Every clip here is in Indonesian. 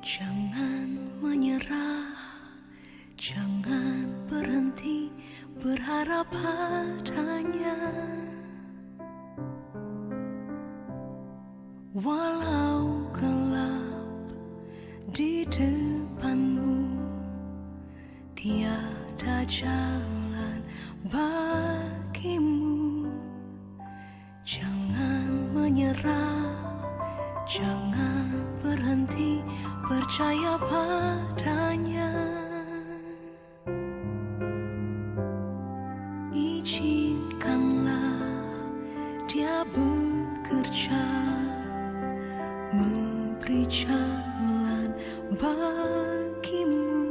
Jangan menyerah, jangan berhenti berharap padanya. Walau gelap di depanmu, tiada jalan bagimu. Jangan menyerah, jangan berhenti percaya padanya. Izinkanlah dia bekerja, memberi jalan bagimu.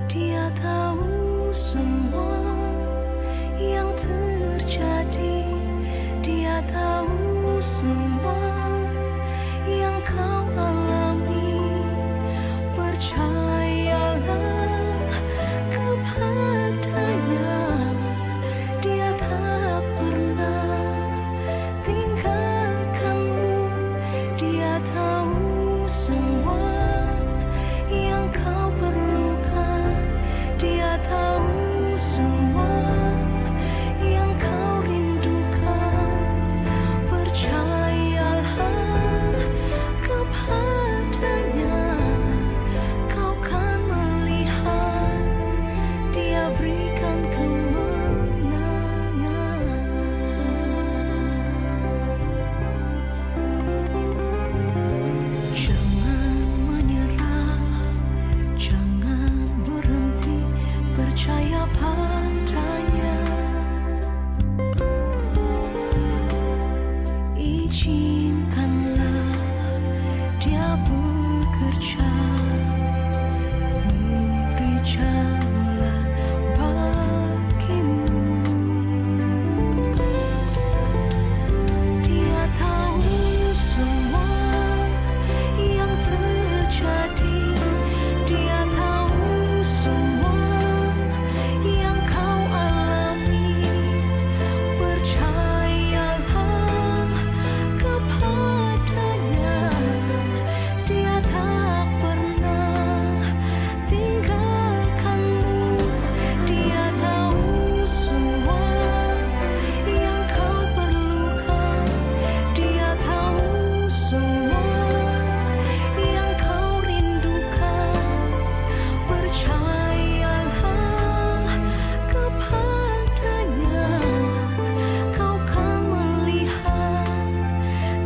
Dia tahu semua yang terjadi, dia tahu semua yang kau alami. Percayalah kepadanya, dia tak pernah tinggalkanmu. Dia tahu semua yang kau perlukan, dia tahu semua yang kau rindukan. Percayalah kepadanya, kau kan melihat dia berikan kemenangan. Jangan menyerah, jangan berhenti percaya padanya. Izinkanlah dia bekerja, memberi jalan bagimu. Dia tahu semua yang terjadi, dia tahu semua yang kau alami. Percayalah kepadanya, dia tak pernah tinggalkanmu. Dia tahu semua yang kau perlukan, dia tahu semua yang kau rindukan. Percayalah kepadanya, kau kan melihat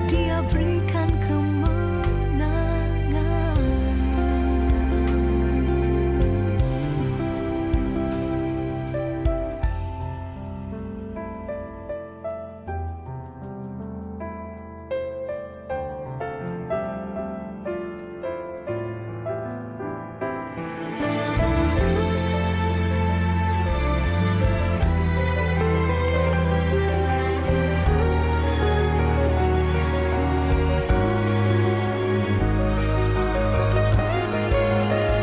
dia berikan kemenangan.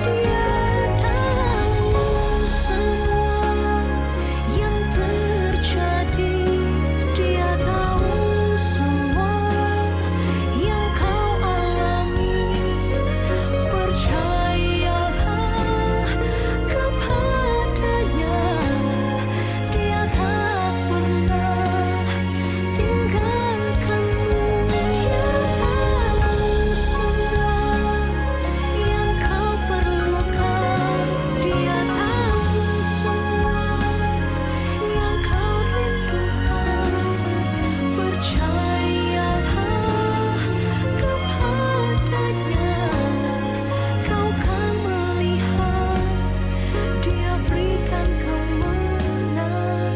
Dia tahu semua yang terjadi, dia tahu semua yang kau alami. Percayalah kepadanya, dia tak pernah tinggalkanmu. Dia tahu semua yang kau perlukan, dia tahu semua yang kau rindukan. Percayalah kepadanya, kau kan melihat dia berikan kemenangan.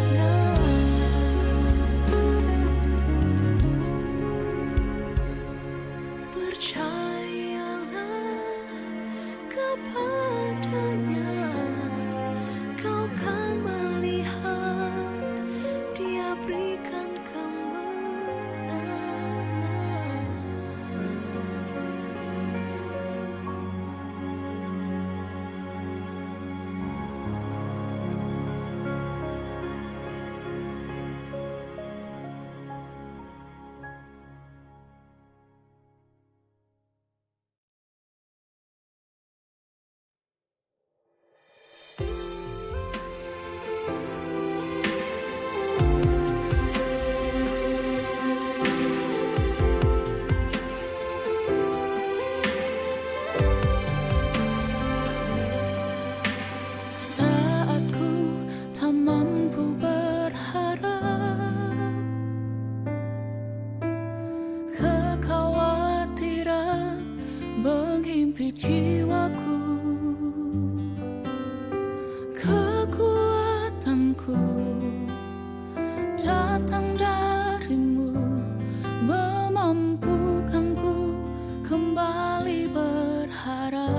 Percayalah kepadanya, kau kan melihat dia berikan kemenangan. di jiwaku, kekuatanku datang darimu, memampukanku kembali berharap.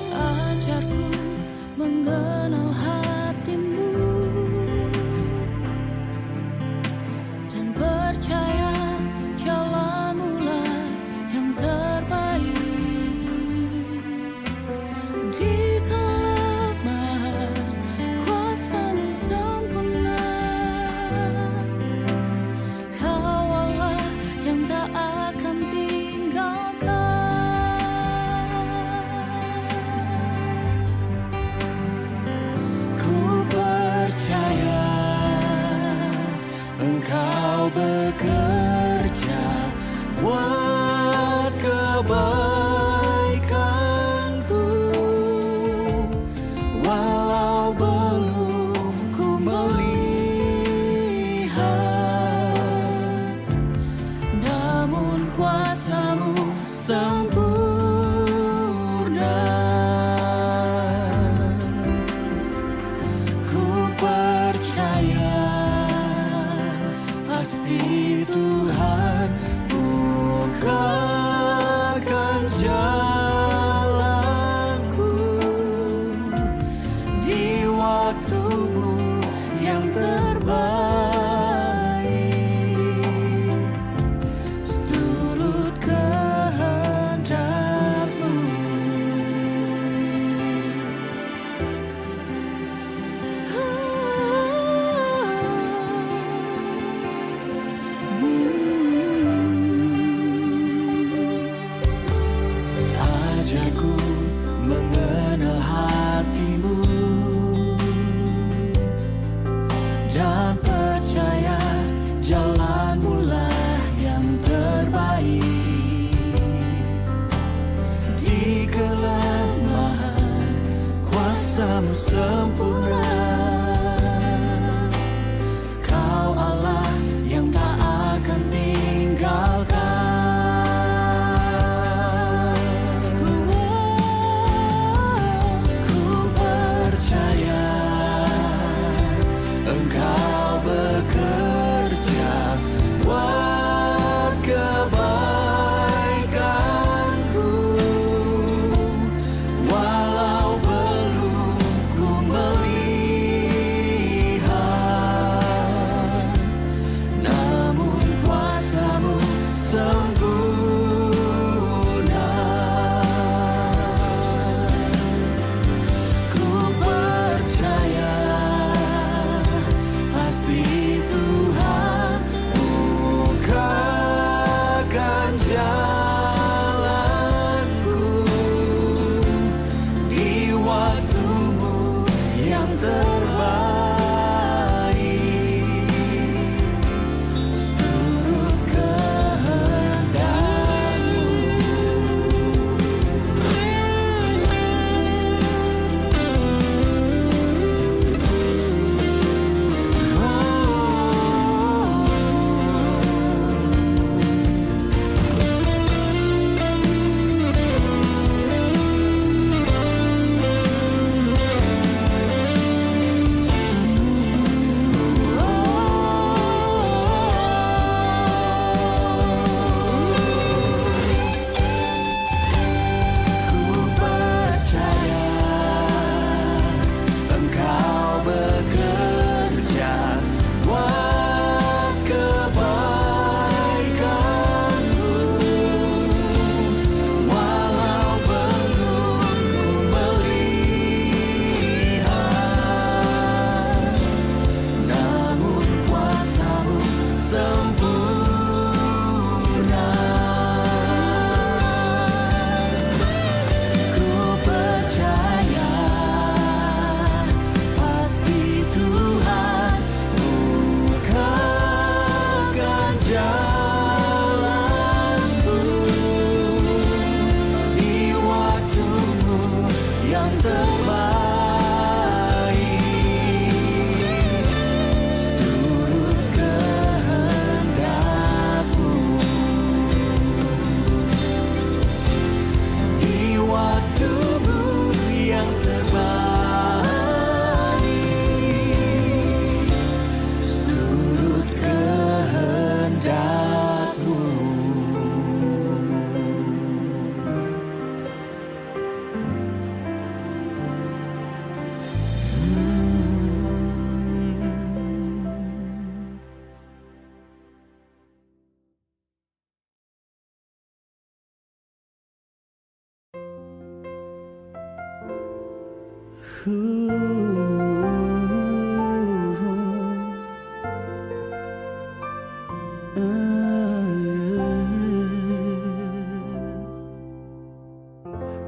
Ajarku mengenal hatimu dan percaya jalanmulah yang terbaik. Di kelemahan kuasamu sempurna, Kau Allah yang tak akan tinggalkan. Ku percaya Engkau bekerja buat kebaikanku, walau belum ku melihat, Namun kuasamu sempurna. Ku percaya pasti Tuhan bukakan jalanku di waktumu yang terbaik, seturut kehendak-Mu.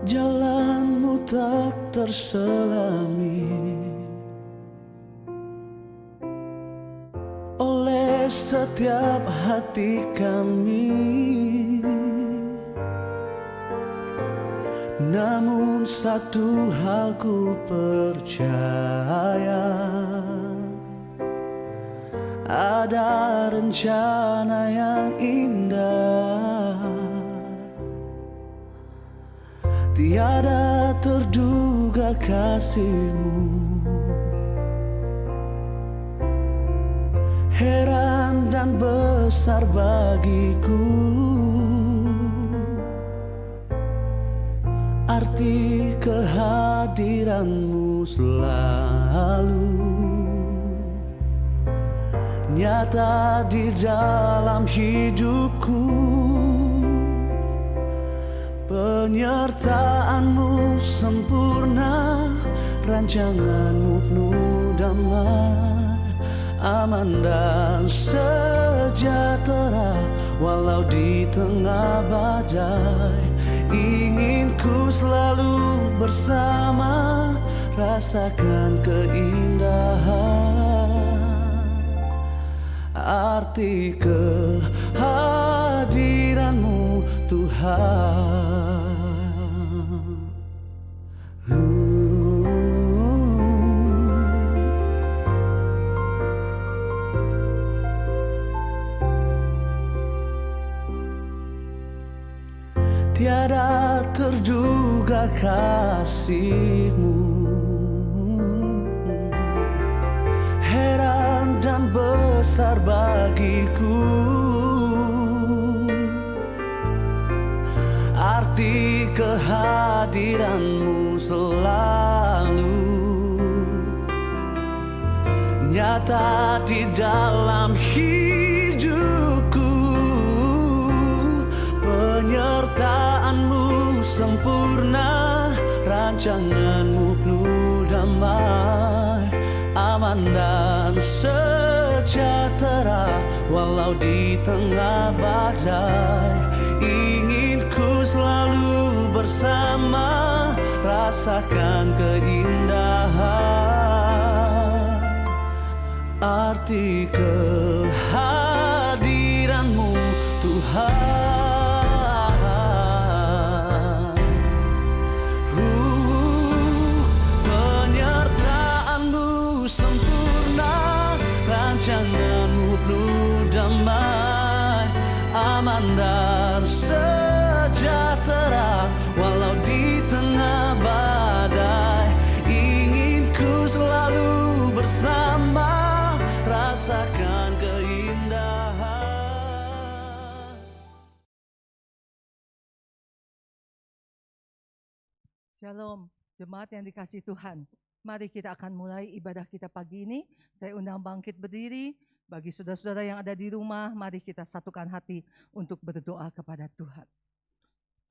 Jalanmu tak terselami oleh setiap hati kami, namun satu hal ku percaya, ada rencana yang indah. Tiada terduga kasih-Mu, heran dan besar bagiku. Arti kehadiran-Mu selalu nyata di dalam hidupku. Penyertaan-Mu sempurna, rancangan-Mu penuh damai, aman dan sejahtera walau di tengah badai. Ingin ku selalu bersama, rasakan keindahan arti kehadiran-Mu Tuhan. Tiada terduga kasih-Mu, heran dan besar bagiku. Arti kehadiran-Mu selalu nyata di dalam hidupku. Penyertaan-Mu sempurna, rancangan-Mu penuh damai, aman dan sejahtera walau di tengah badai. Ingin ku selalu bersama, rasakan keindahan arti kehadiran-Mu Tuhan. Penyertaan-Mu sempurna, rancangan-Mu penuh damai, aman dan sejahtera walau di tengah badai. Ingin ku selalu bersama, rasakan keindahan. Shalom, jemaat yang dikasihi Tuhan. Mari kita akan mulai ibadah kita pagi ini. Saya undang bangkit berdiri. Bagi saudara-saudara yang ada di rumah, mari kita satukan hati untuk berdoa kepada Tuhan.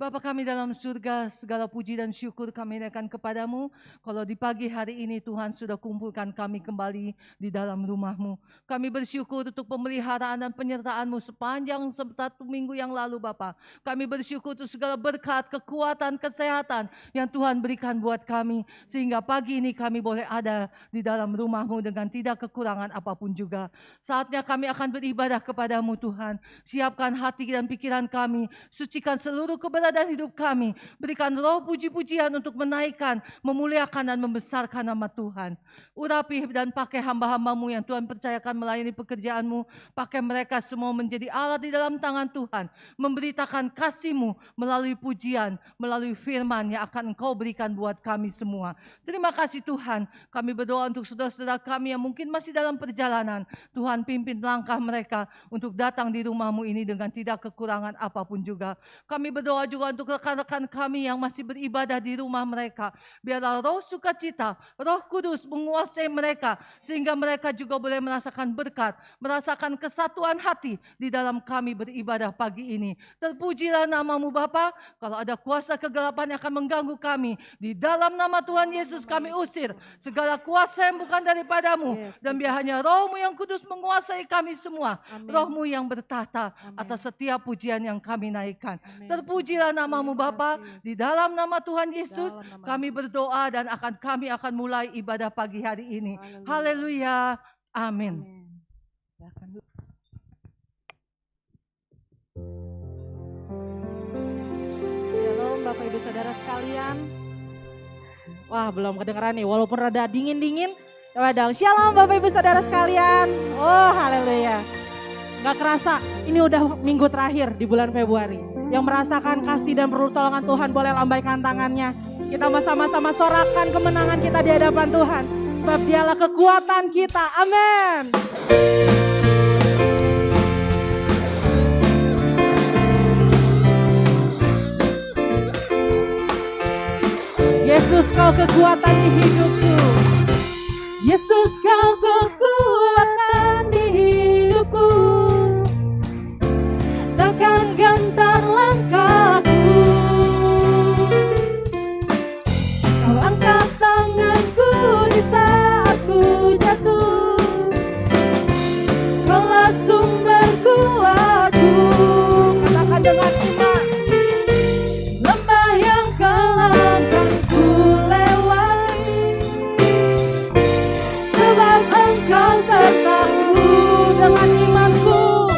Bapa kami dalam surga, segala puji dan syukur kami naikkan kepadamu. Kalau di pagi hari ini Tuhan sudah kumpulkan kami kembali di dalam rumah-Mu. Kami bersyukur untuk pemeliharaan dan penyertaan-Mu sepanjang 1 minggu yang lalu Bapa. Kami bersyukur untuk segala berkat, kekuatan, kesehatan yang Tuhan berikan buat kami. Sehingga pagi ini kami boleh ada di dalam rumah-Mu dengan tidak kekurangan apapun juga. Saatnya kami akan beribadah kepadamu Tuhan. Siapkan hati dan pikiran kami. Sucikan seluruh keberadaan hidup kami. Berikan roh puji-pujian untuk menaikkan, memuliakan dan membesarkan nama Tuhan. Urapi dan pakai hamba-hamba-Mu yang Tuhan percayakan melayani pekerjaan-Mu. Pakai mereka semua menjadi alat di dalam tangan Tuhan. Memberitakan kasih-Mu melalui pujian, melalui firman yang akan Engkau berikan buat kami semua. Terima kasih Tuhan. Kami berdoa untuk saudara-saudara kami yang mungkin masih dalam perjalanan. Tuhan pimpin langkah mereka untuk datang di rumah-Mu ini dengan tidak kekurangan apapun juga. Kami berdoa juga juga untuk rekan-rekan kami yang masih beribadah di rumah mereka. Biarlah roh sukacita, roh kudus menguasai mereka, sehingga mereka juga boleh merasakan berkat, merasakan kesatuan hati di dalam kami beribadah pagi ini. Terpujilah namamu Bapa. Kalau ada kuasa kegelapan yang akan mengganggu kami, di dalam nama Tuhan Yesus kami usir segala kuasa yang bukan daripadamu. Dan biar hanya rohmu yang kudus menguasai kami semua. Rohmu yang bertahta atas setiap pujian yang kami naikkan. Terpujilah namamu Bapa. Di dalam nama Tuhan Yesus kami berdoa dan kami akan mulai ibadah pagi hari ini. Haleluya. Amin. Shalom Bapak Ibu Saudara sekalian. Wah, belum kedengeran nih, walaupun rada dingin-dingin. Coba dong, shalom Bapak Ibu Saudara sekalian. Oh, haleluya. Gak kerasa, ini udah minggu terakhir di bulan Februari. Yang merasakan kasih dan pertolongan Tuhan boleh lambaikan tangannya. Kita sama-sama sorakan kemenangan kita di hadapan Tuhan. Sebab dialah kekuatan kita. Amin. Yesus kau kekuatan di hidupku. Yesus kau kekuatan di hidupku. Takkan gentar langkahku. Kau angkat tanganku di saat ku jatuh. Kaulah sumber kuatku. Katakan dengan iman. Lembah yang kelam kan ku lewati, sebab Engkau sertaku. Dengan imanku,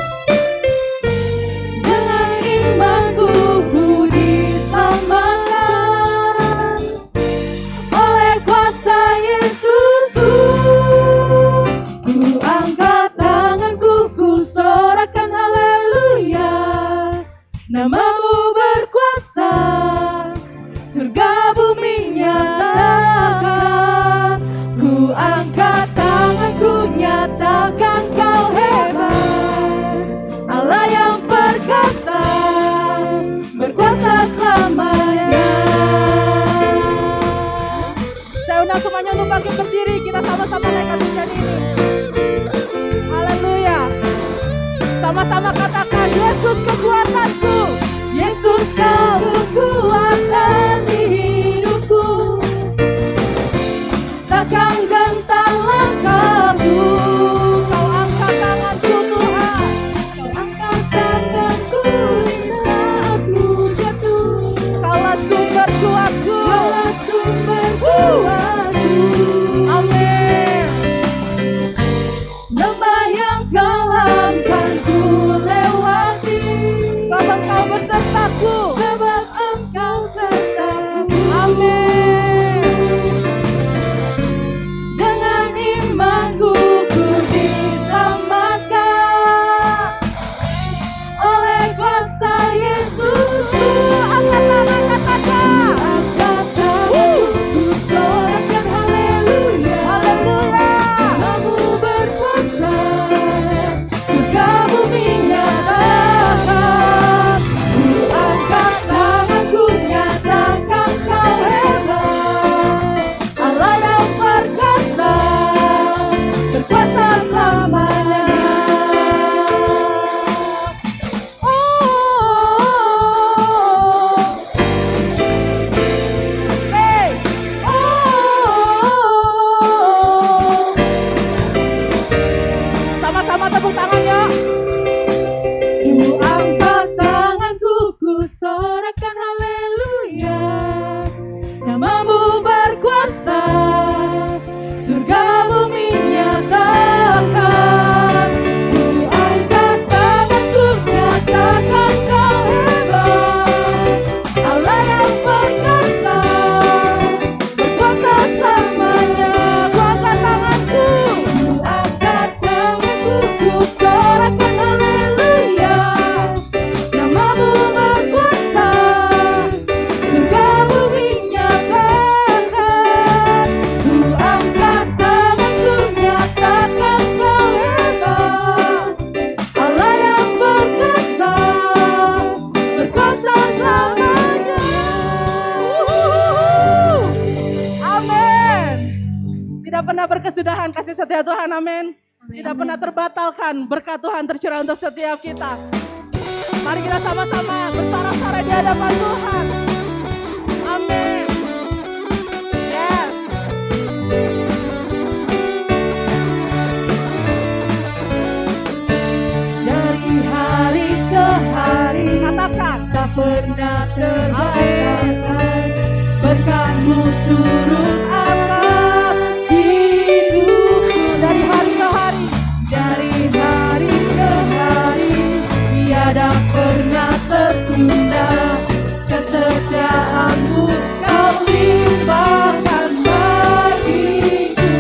dengan imanku ku diselamatkan oleh kuasa Yesus. Ku angkat tanganku, ku sorakan haleluya. Namamu berkuasa, surga bumi nyatakan. Ku angkat tanganku, nyatakan kau hebat. Allah yang perkasa, berkuasa selamanya. Saya undang semuanya untuk bangkit berdiri. Kita sama-sama naikkan pujian ini. Haleluya. Sama-sama katakan, Yesus kekuatanku. Yesus kau kekuatan di hidupku. Takkan gentar langkahku. Kau angkat tanganku Tuhan. Kau angkat tanganku di saat ku jatuh. Kaulah sumber kuatku. Kaulah sumber kuatku. Amin. Lembah yang kelam kan ku lewati, kesudahan kasih setia Tuhan, amin. Tidak pernah terbatalkan, berkat Tuhan tercurah untuk setiap kita. Mari kita sama-sama bersorak-sorai di hadapan Tuhan. Amin. Yes. Dari hari ke hari Katakan. tak pernah terbatalkan, berkat-Mu turun atas hidupku. Dari hari ke hari, Dari hari ke hari tiada pernah tertunda, kesetiaan-Mu Kau limpahkan bagiku.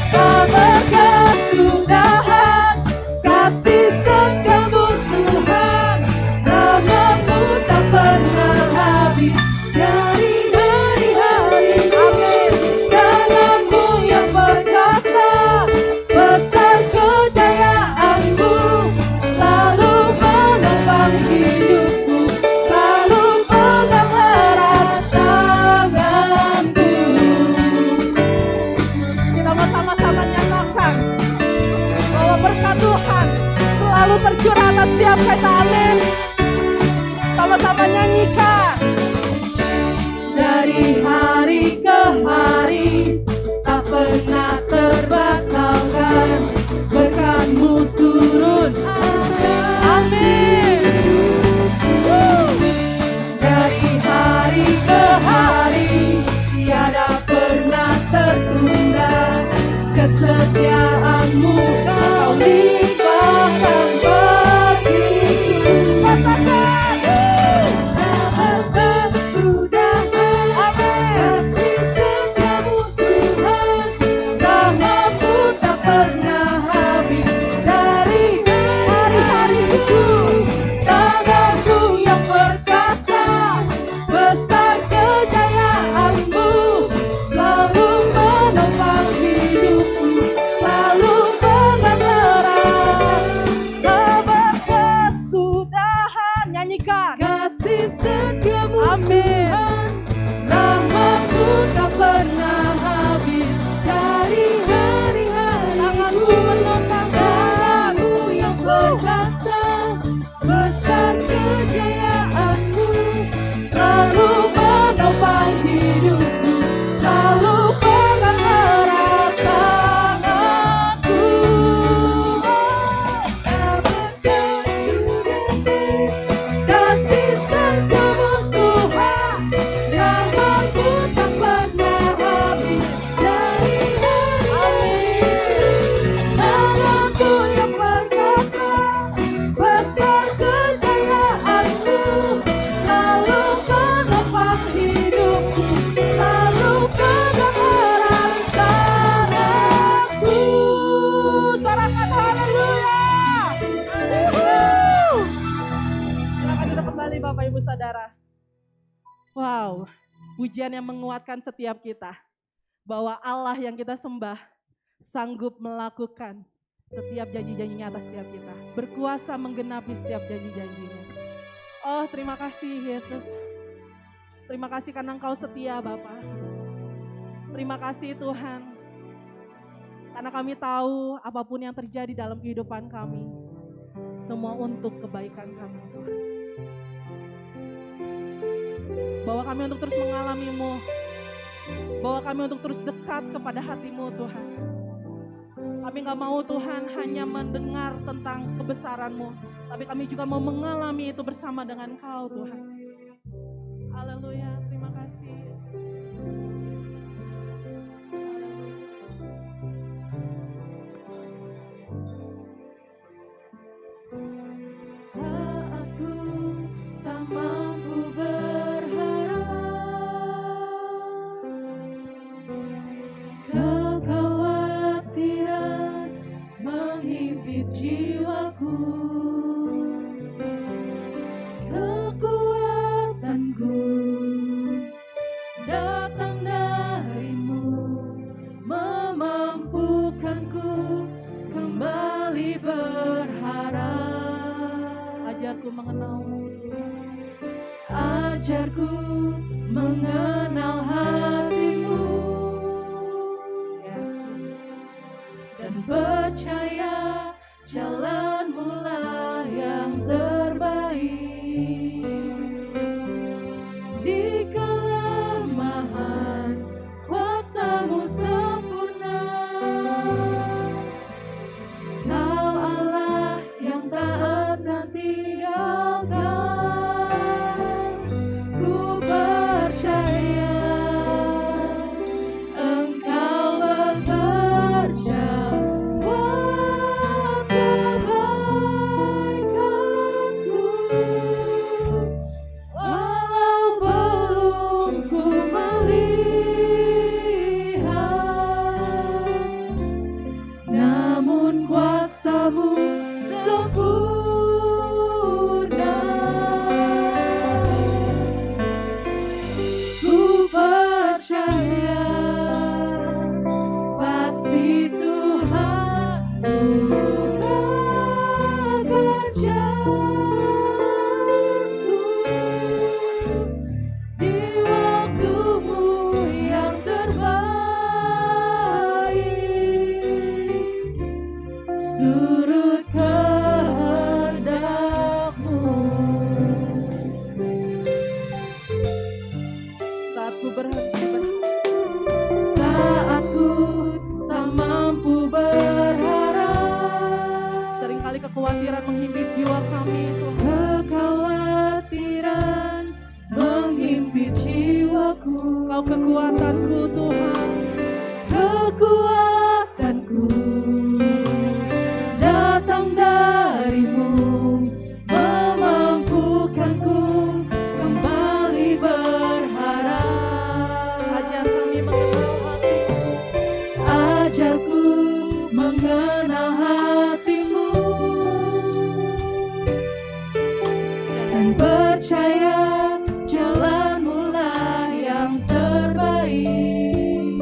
Tak berkesudahan kasih setia-Mu Tuhan, rahmat-Mu tak pernah habis dari hari-hari. amin. Tangan-Mu yang perkasa, besar kejayaan-Mu, selalu menopang hidupku, selalu pegang erat tangan-Mu. Kita mau sama-sama nyatakan bahwa berkat Tuhan selalu tercurah atas setiap kita, amin. Sama-sama nyanyikan. Dari hari ke hari tak pernah terbatalkan, berkat-Mu turun atas hidupku. Dari hari ke hari tiada pernah tertunda, kesetiaan-Mu Kau limpahkan bagiku. Katakan. Tak berkesudahan kasih setia-Mu Tuhan, rahmat-Mu tak pernah habis dari hari-hariku. Tangan-Mu yang perkasa, besar kejayaan-Mu, selalu menopang hidupku, selalu pegang erat. Tak berkesudahan, nyanyikan. Kasih setia-Mu Amin. Tuhan, rahmat-Mu tak pernah habis dari hari-hari. Tangan-Mu menopang Tangan-Mu yang perkasa, besar kejayaan-Mu, selalu menopang hidupku, selalu pegang erat tanganku. Tak berkesudahan kasih setia-Mu Tuhan, rahmat-Mu tak pernah habis dari hari-hari. Tangan-Mu yang perkasa, besar kejayaan-Mu, selalu menopang hidupku, selalu pegang erat tanganku. Sorakan haleluya. Wuhu. Silakan duduk kembali Bapak Ibu Saudara. Wow, pujian yang menguatkan setiap kita. Bahwa Allah yang kita sembah sanggup melakukan setiap janji-janjinya atas setiap kita. Berkuasa menggenapi setiap janji-janjinya. Oh, terima kasih Yesus. Terima kasih karena Engkau setia Bapa. Terima kasih Tuhan. Karena kami tahu apapun yang terjadi dalam kehidupan kami, semua untuk kebaikan kami Tuhan. Bahwa kami untuk terus mengalami-Mu. Bahwa kami untuk terus dekat kepada hati-Mu Tuhan. Kami gak mau Tuhan hanya mendengar tentang kebesaran-Mu, tapi kami juga mau mengalami itu bersama dengan Kau Tuhan. Haleluya, terima kasih Yesus. Saat ku tak mampu berharap, kekhawatiran menghimpit jiwaku, kekuatanku datang dari-Mu, memampukanku kembali berharap. Ajarku mengenal-Mu Tuhan. Ajarku mengenal hati-Mu, percaya jalanmu lah yang terbaik. Di kelemahan kuasamu sempurna, Kau Allah yang tak akan tinggalkan. Ku percaya Engkau bekerja buat kebaikanku. Walau belum ku melihat, namun kuasamu sempurna. Ku percaya pasti Tuhan bukakan jalanku di waktumu yang terbaik. Seturut kehendak-Mu. Saat ku berhenti Saat ku tak mampu berharap, seringkali kekhawatiran menghimpit jiwa kami Tuhan. kekhawatiran menghimpit jiwaku. Kau kekuatanku Tuhan. Kekuatanku datang dari-Mu, memampukanku kembali berharap. Ajar kami mengenal hati-Mu. Ajarku mengenal hati-Mu dan percaya jalan-Mu lah yang terbaik.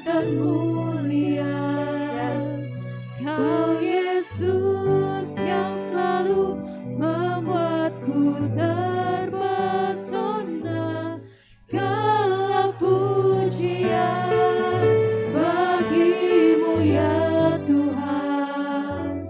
dan mulia. Kau Yesus yang selalu membuatku terpesona. Segala pujian bagimu ya Tuhan.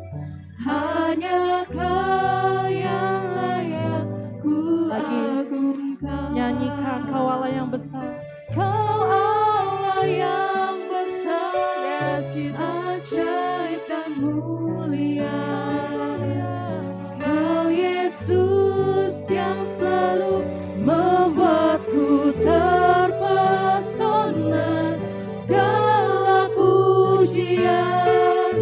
Hanya Kau yang layak ku agungkan. Nyanyikan Kau Allah yang besar. Kau Allah yang besar, Yes, Jesus. ajaib dan mulia. Kau Yesus yang selalu membuatku terpesona. Segala pujian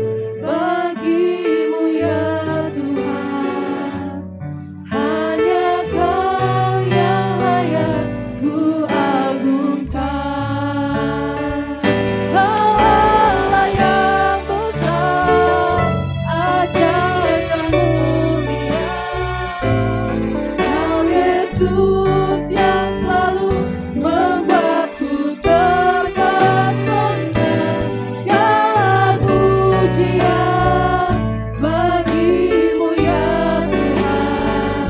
bagimu ya Tuhan. Hanya Kau yang layak ku agungkan. Kau Allah yang besar, ajaib dan mulia. Kau Yesus yang selalu membuatku terpesona. Segala pujian bagimu ya Tuhan.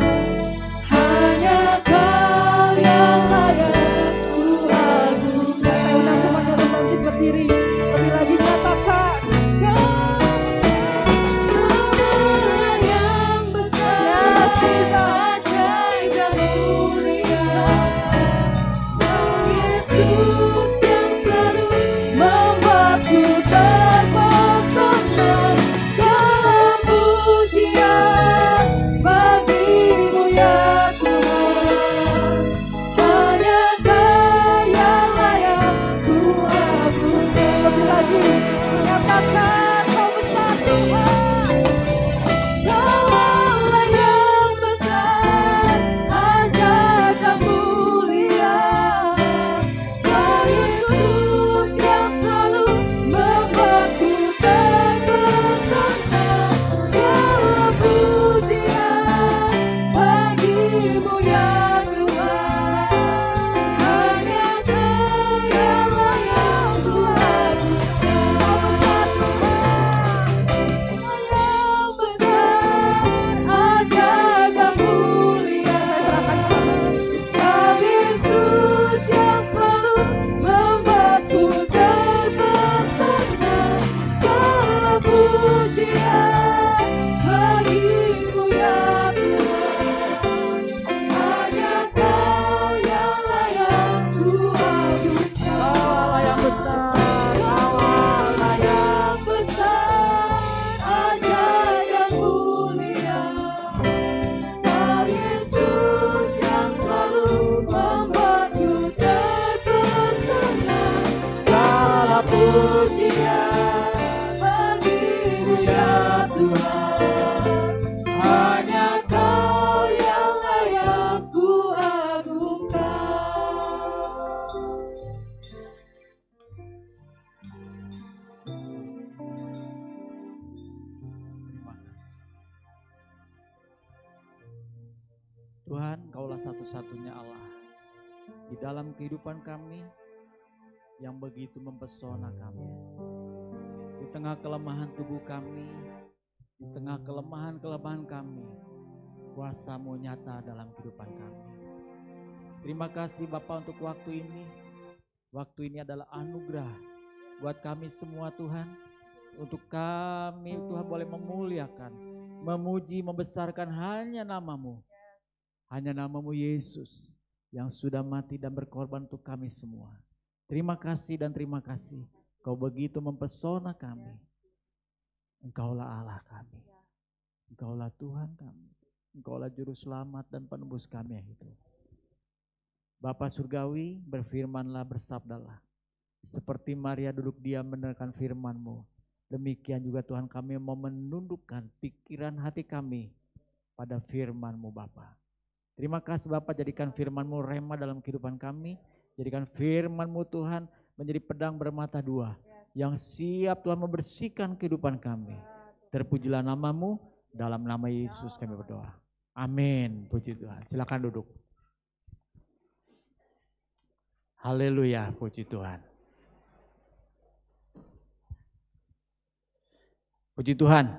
Hanya Kau yang layak ku agungkan. Saya undang semuanya untuk bangkit berdiri. Lebih lagi katakan. Kau Allah yang besar, Yes, Jesus. ajaib dan mulia. Kau Yesus yang selalu membuatku terpesona. Segala pujian bagimu ya Tuhan. Hanya Kau yang layak ku agungkan. Lebih lagi nyatakan Kau besar Tuhan. Kau Allah yang besar, ajaib dan mulia. Kau Yesus yang selalu membuatku terpesona. Segala pujian bagimu ya Tuhan. Hanya Kau yang layak ku agungkan. Yang besar, ajaib dan mulia. Kau Yesus yang selalu membuatku terpesona. Segala pujian bagimu ya Tuhan. Hanya Kau yang layak ku agungkan. Allah yang besar. Kau Allah yang besar, ajaib dan mulia. Kau Yesus yang selalu membuatku terpesona. Segala pujian bagimu ya Tuhan. Hanya Kau yang layak ku agungkan. Terima kasih. Tuhan, Kaulah satu-satunya Allah di dalam kehidupan kami yang begitu mempesona kami. Di tengah kelemahan tubuh kami, di tengah kelemahan-kelemahan kami, kuasa-Mu nyata dalam kehidupan kami. Terima kasih Bapa untuk waktu ini. Waktu ini adalah anugerah buat kami semua Tuhan. Untuk kami Tuhan boleh memuliakan, memuji, membesarkan hanya nama-Mu. Hanya nama-Mu Yesus yang sudah mati dan berkorban untuk kami semua. Terima kasih dan terima kasih. Kau begitu mempesona kami. Engkaulah Allah kami. Engkaulah Tuhan kami. Engkaulah juru selamat dan penebus kami yang hidup. Bapa Surgawi, berfirmanlah, bersabdalah. Seperti Maria duduk diam mendengarkan firman-Mu. Demikian juga Tuhan kami mau menundukkan pikiran hati kami pada firman-Mu Bapa. Terima kasih Bapa, jadikan firman-Mu rema dalam kehidupan kami. Jadikan firman-Mu Tuhan menjadi pedang bermata dua. Yang siap Tuhan membersihkan kehidupan kami. Terpujilah nama-Mu, dalam nama Yesus kami berdoa. Amin, puji Tuhan. Silakan duduk. Haleluya, puji Tuhan. Puji Tuhan,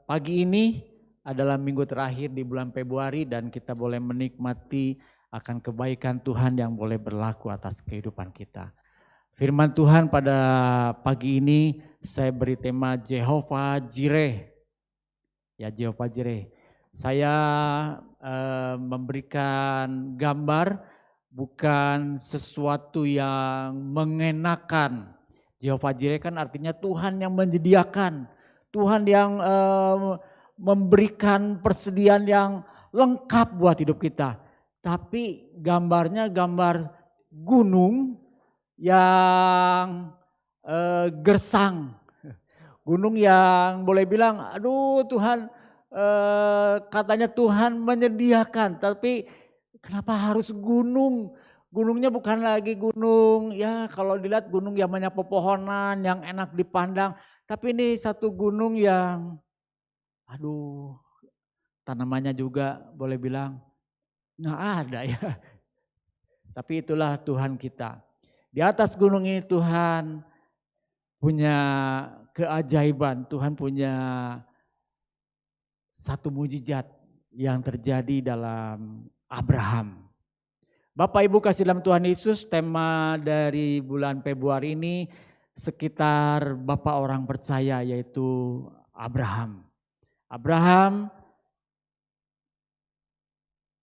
pagi ini adalah minggu terakhir di bulan Februari dan kita boleh menikmati akan kebaikan Tuhan yang boleh berlaku atas kehidupan kita. Firman Tuhan pada pagi ini saya beri tema Jehovah Jireh. Ya, Jehovah Jireh. Saya memberikan gambar bukan sesuatu yang mengenakan. Jehovah Jireh kan artinya Tuhan yang menyediakan, Tuhan yang memberikan persediaan yang lengkap buat hidup kita. Tapi gambarnya gambar gunung yang gersang, gunung yang boleh bilang, aduh Tuhan, katanya Tuhan menyediakan, tapi kenapa harus gunung? Gunungnya bukan lagi gunung, ya kalau dilihat gunung yang banyak pepohonan, yang enak dipandang. Tapi ini satu gunung yang, aduh, tanamannya juga boleh bilang nggak ada ya. Tapi itulah Tuhan kita. Di atas gunung ini Tuhan punya keajaiban, Tuhan punya satu mujizat yang terjadi dalam Abraham. Bapak Ibu kasih dalam Tuhan Yesus, tema dari bulan Februari ini sekitar Bapak orang percaya yaitu Abraham. Abraham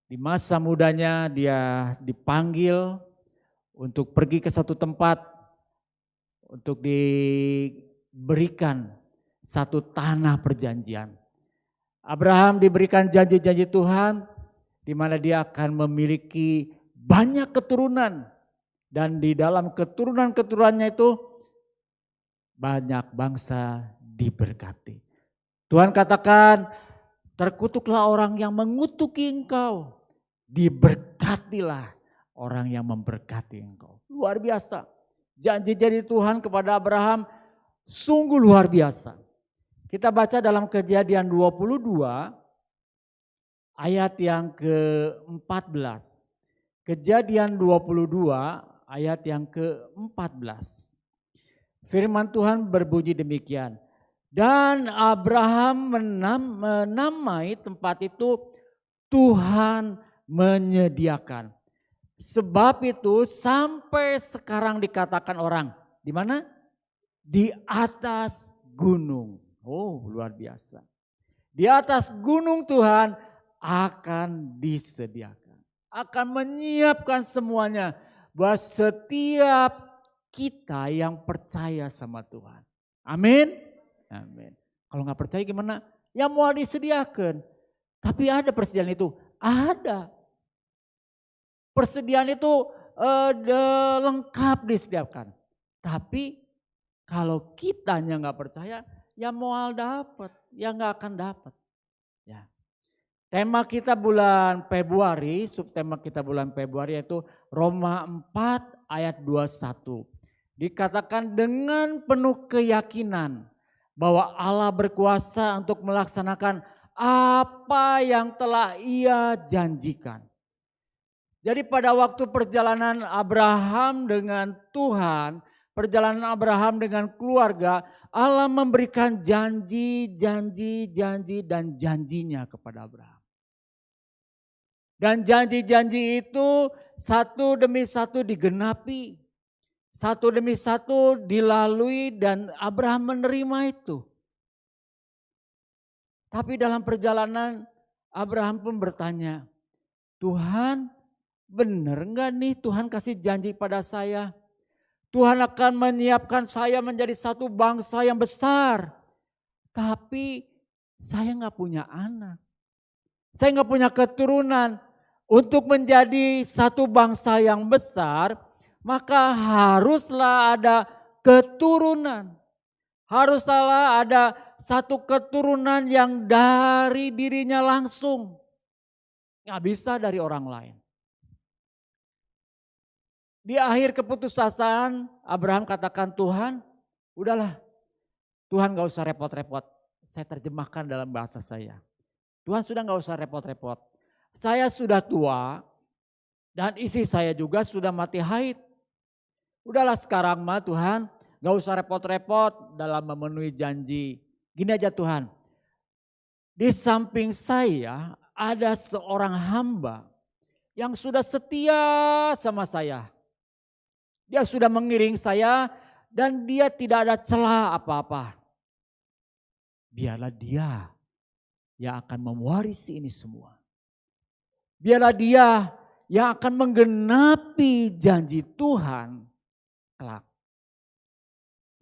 di masa mudanya dia dipanggil untuk pergi ke satu tempat untuk diberikan satu tanah perjanjian. Abraham diberikan janji-janji Tuhan di mana dia akan memiliki banyak keturunan dan di dalam keturunan-keturunannya itu banyak bangsa diberkati. Tuhan katakan, terkutuklah orang yang mengutuki engkau, diberkatilah orang yang memberkati engkau. Luar biasa. Janji-janji Tuhan kepada Abraham sungguh luar biasa. Kita baca dalam Kejadian 22 ayat yang ke-14. Kejadian 22 ayat yang ke-14. Firman Tuhan berbunyi demikian. Dan Abraham menamai tempat itu Tuhan menyediakan. Sebab itu sampai sekarang dikatakan orang. Di mana? Di atas gunung. Oh, luar biasa. Di atas gunung Tuhan akan disediakan. Akan menyiapkan semuanya buat setiap kita yang percaya sama Tuhan. Amin. Amin. Kalau nggak percaya gimana? Ya mau disediakan. Tapi ada persediaan itu. Ada. Persediaan itu lengkap disediakan. Tapi kalau kitanya nggak percaya, ya mau dapat, ya nggak akan dapat. Ya. Tema kita bulan Februari, subtema kita bulan Februari yaitu Roma 4 ayat 21. Dikatakan dengan penuh keyakinan bahwa Allah berkuasa untuk melaksanakan apa yang telah Ia janjikan. Jadi pada waktu perjalanan Abraham dengan Tuhan, perjalanan Abraham dengan keluarga, Allah memberikan janji dan janjinya kepada Abraham. Dan janji-janji itu satu demi satu digenapi. Satu demi satu dilalui dan Abraham menerima itu. Tapi dalam perjalanan Abraham pun bertanya, Tuhan benar enggak nih Tuhan kasih janji pada saya? Tuhan akan menyiapkan saya menjadi satu bangsa yang besar. Tapi saya enggak punya anak. Saya enggak punya keturunan. Untuk menjadi satu bangsa yang besar, maka haruslah ada keturunan. Haruslah ada satu keturunan yang dari dirinya langsung. Nggak bisa dari orang lain. Di akhir keputusasaan, Abraham katakan, Tuhan, udahlah. Tuhan gak usah repot-repot. Saya terjemahkan dalam bahasa saya. Tuhan sudah gak usah repot-repot. Saya sudah tua dan istri saya juga sudah mati haid. Udahlah sekarang mah Tuhan, Gak usah repot-repot dalam memenuhi janji. Gini aja Tuhan, di samping saya ada seorang hamba yang sudah setia sama saya. Dia sudah mengiring saya dan dia tidak ada celah apa-apa. Biarlah dia yang akan mewarisi ini semua. Biarlah dia yang akan menggenapi janji Tuhan kelak.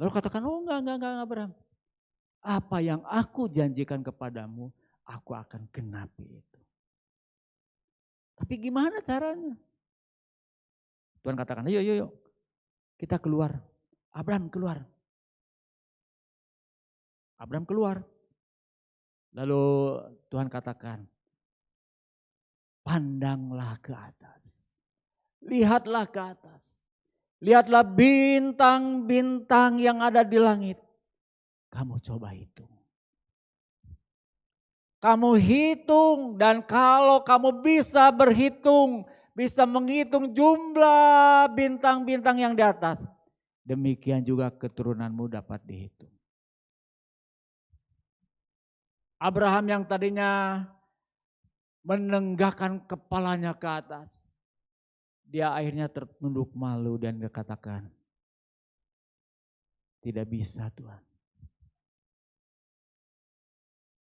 Lalu katakan, oh enggak Abraham. Apa yang aku janjikan kepadamu, aku akan genapi itu. Tapi gimana caranya? Tuhan katakan, yuk kita keluar. Abraham keluar. Abraham keluar. Lalu Tuhan katakan, pandanglah ke atas. Lihatlah ke atas. Lihatlah bintang-bintang yang ada di langit. Kamu coba hitung. Kamu hitung dan kalau kamu bisa berhitung, bisa menghitung jumlah bintang-bintang yang di atas. Demikian juga keturunanmu dapat dihitung. Abraham yang tadinya menenggakkan kepalanya ke atas. Dia akhirnya tertunduk malu dan dia katakan, tidak bisa Tuhan.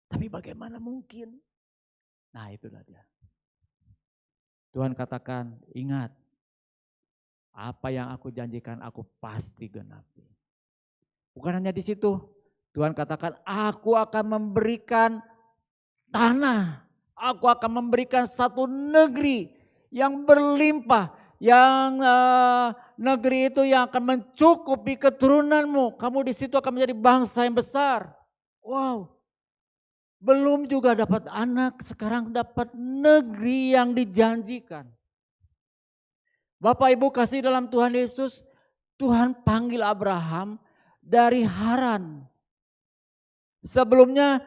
Tapi bagaimana mungkin? Nah itulah dia. Tuhan katakan, ingat, apa yang aku janjikan aku pasti genapi. Bukan hanya di situ, Tuhan katakan, aku akan memberikan tanah, aku akan memberikan satu negeri yang berlimpah, yang negeri itu yang akan mencukupi keturunanmu. Kamu di situ akan menjadi bangsa yang besar. Wow. Belum juga dapat anak, sekarang dapat negeri yang dijanjikan. Bapak Ibu kasih dalam Tuhan Yesus, Tuhan panggil Abraham dari Haran. Sebelumnya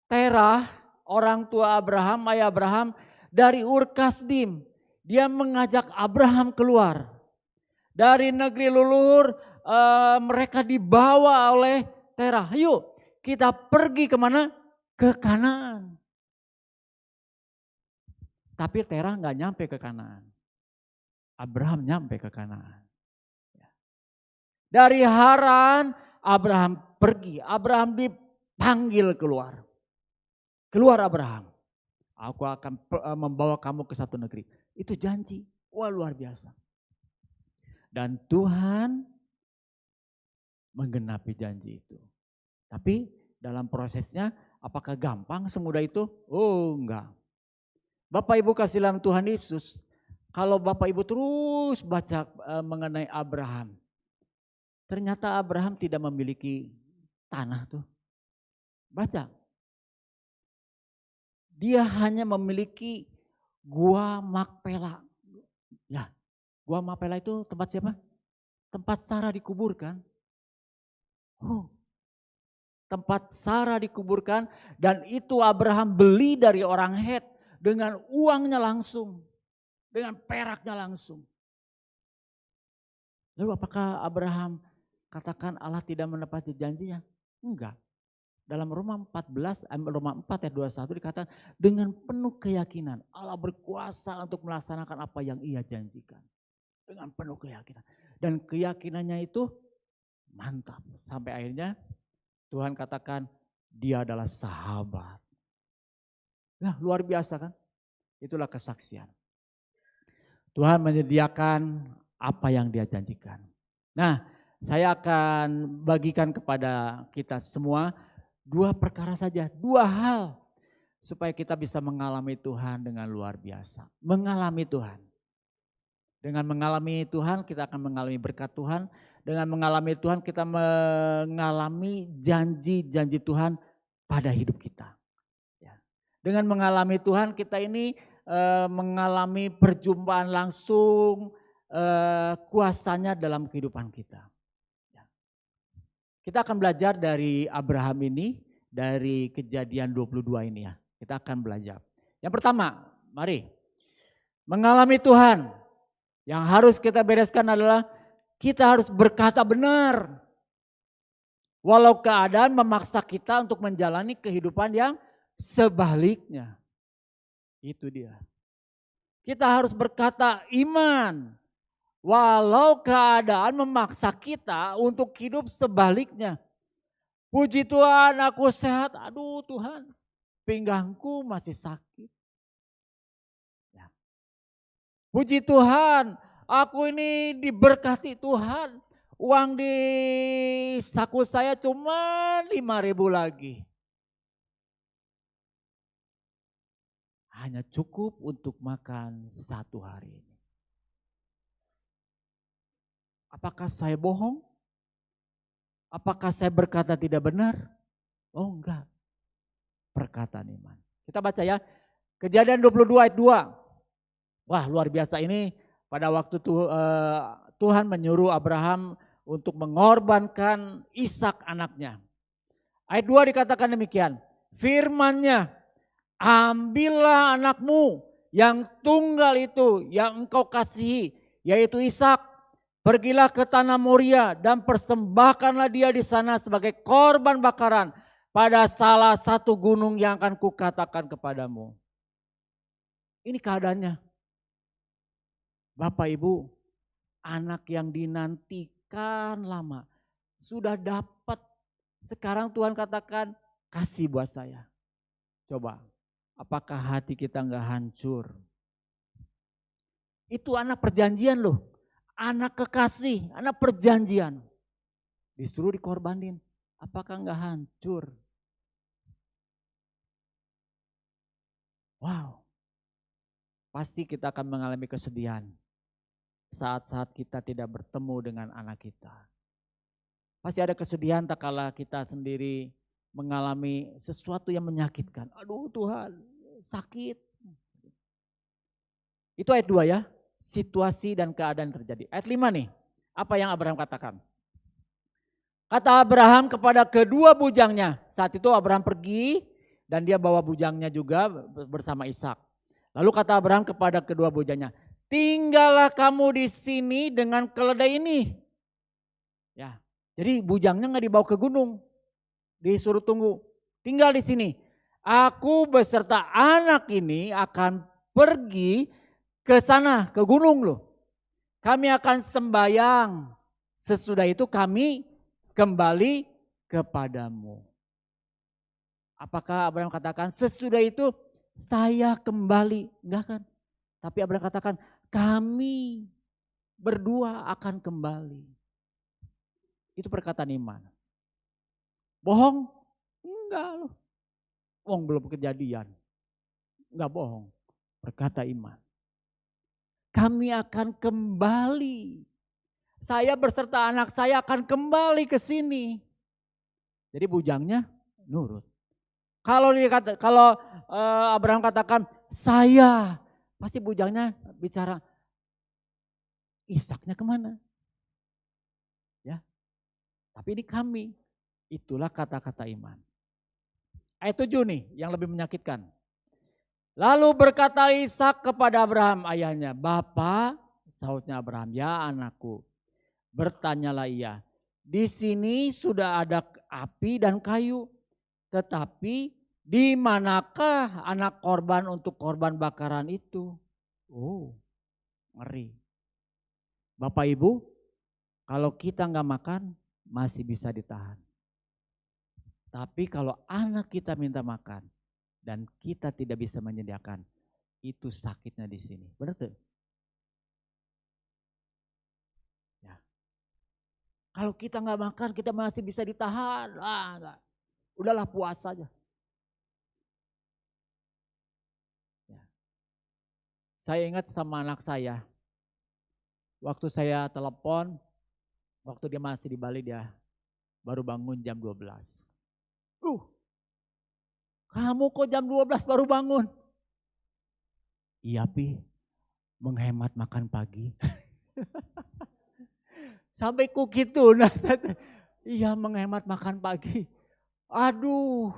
Terah, orang tua Abraham, ayah Abraham, dari Ur Kasdim. Dia mengajak Abraham keluar. Dari negeri leluhur mereka dibawa oleh Terah. Yuk kita pergi kemana? Ke Kanaan. Tapi Terah gak nyampe ke Kanaan. Abraham nyampe ke Kanaan. Dari Haran Abraham pergi. Abraham dipanggil keluar. Keluar Abraham. Aku akan membawa kamu ke satu negeri. Itu janji. Wah luar biasa. Dan Tuhan menggenapi janji itu. Tapi dalam prosesnya apakah gampang semudah itu? Oh enggak. Bapak Ibu kasih dalam Tuhan Yesus. Kalau Bapak Ibu terus baca mengenai Abraham. Ternyata Abraham tidak memiliki tanah tuh. Baca. Dia hanya memiliki Gua Makpela. Ya, Gua Makpela itu tempat siapa? Tempat Sarah dikuburkan. Oh, tempat Sarah dikuburkan dan itu Abraham beli dari orang Het dengan uangnya langsung. Dengan peraknya langsung. Lalu apakah Abraham katakan Allah tidak menepati janjinya? Enggak. Dalam Roma 4 ayat 21 dikatakan dengan penuh keyakinan Allah berkuasa untuk melaksanakan apa yang ia janjikan. Dengan penuh keyakinan. Dan keyakinannya itu mantap. Sampai akhirnya Tuhan katakan dia adalah sahabat. Nah, luar biasa kan? Itulah kesaksian. Tuhan menyediakan apa yang dia janjikan. Nah, saya akan bagikan kepada kita semua 2 perkara saja, 2 hal. Supaya kita bisa mengalami Tuhan dengan luar biasa. Mengalami Tuhan. Dengan mengalami Tuhan kita akan mengalami berkat Tuhan. Dengan mengalami Tuhan kita mengalami janji-janji Tuhan pada hidup kita. Dengan mengalami Tuhan kita ini mengalami perjumpaan langsung kuasanya dalam kehidupan kita. Kita akan belajar dari Abraham ini, dari Kejadian 22 ini ya. Kita akan belajar. Yang pertama, mari. Mengalami Tuhan. Yang harus kita bereskan adalah kita harus berkata benar. Walau keadaan memaksa kita untuk menjalani kehidupan yang sebaliknya. Itu dia. Kita harus berkata iman. Walau keadaan memaksa kita untuk hidup sebaliknya. Puji Tuhan aku sehat. Aduh Tuhan, pinggangku masih sakit. Ya. Puji Tuhan, aku ini diberkati Tuhan. Uang di saku saya cuma 5.000 lagi. Hanya cukup untuk makan satu hari ini. Apakah saya bohong? Apakah saya berkata tidak benar? Oh enggak. Perkataan iman. Kita baca ya. Kejadian 22 ayat 2. Wah luar biasa ini pada waktu Tuhan menyuruh Abraham untuk mengorbankan Ishak anaknya. Ayat 2 dikatakan demikian. Firman-Nya, ambillah anakmu yang tunggal itu yang engkau kasihi, yaitu Ishak. Pergilah ke tanah Moria dan persembahkanlah dia di sana sebagai korban bakaran pada salah satu gunung yang akan kukatakan kepadamu. Ini keadaannya. Bapak Ibu, anak yang dinantikan lama sudah dapat. Sekarang Tuhan katakan kasih buat saya. Coba, apakah hati kita enggak hancur? Itu anak perjanjian loh. Anak kekasih, anak perjanjian. Disuruh dikorbanin. Apakah enggak hancur? Wow. Pasti kita akan mengalami kesedihan. Saat-saat kita tidak bertemu dengan anak kita. Pasti ada kesedihan tak kala kita sendiri mengalami sesuatu yang menyakitkan. Aduh Tuhan, sakit. Itu ayat 2 ya. Situasi dan keadaan terjadi. Ayat 5 nih, apa yang Abraham katakan? Kata Abraham kepada kedua bujangnya, saat itu Abraham pergi dan dia bawa bujangnya juga bersama Ishak. Lalu kata Abraham kepada kedua bujangnya, tinggallah kamu di sini dengan keledai ini. Ya, jadi bujangnya nggak dibawa ke gunung, disuruh tunggu, tinggal di sini. Aku beserta anak ini akan pergi ke sana, ke gunung loh. Kami akan sembahyang. Sesudah itu kami kembali kepadamu. Apakah Abraham katakan sesudah itu saya kembali? Enggak kan? Tapi Abraham katakan kami berdua akan kembali. Itu perkataan iman. Bohong? Enggak loh. Wong belum kejadian. Enggak bohong. Berkata iman. Kami akan kembali. Saya berserta anak saya akan kembali ke sini. Jadi bujangnya nurut. Kalau Abraham katakan saya, pasti bujangnya bicara Ishaknya kemana? Ya, tapi ini kami. Itulah kata-kata iman. Ayat 7 nih yang lebih menyakitkan. Lalu berkata Ishak kepada Abraham ayahnya, Bapa, sahutnya Abraham, ya anakku. Bertanyalah ia, di sini sudah ada api dan kayu, tetapi di manakah anak korban untuk korban bakaran itu? Oh, ngeri. Bapak Ibu, kalau kita nggak makan masih bisa ditahan. Tapi kalau anak kita minta makan, dan kita tidak bisa menyediakan, itu sakitnya di sini. Benar tuh? Ya. Kalau kita nggak makan, kita masih bisa ditahan. Enggak. Udahlah puasa aja. Ya. Saya ingat sama anak saya, waktu saya telepon, waktu dia masih di Bali dia baru bangun jam 12. Kamu kok jam 12 baru bangun? Iya Pi, menghemat makan pagi. Sampai ku gitu. Nah, iya menghemat makan pagi. Aduh.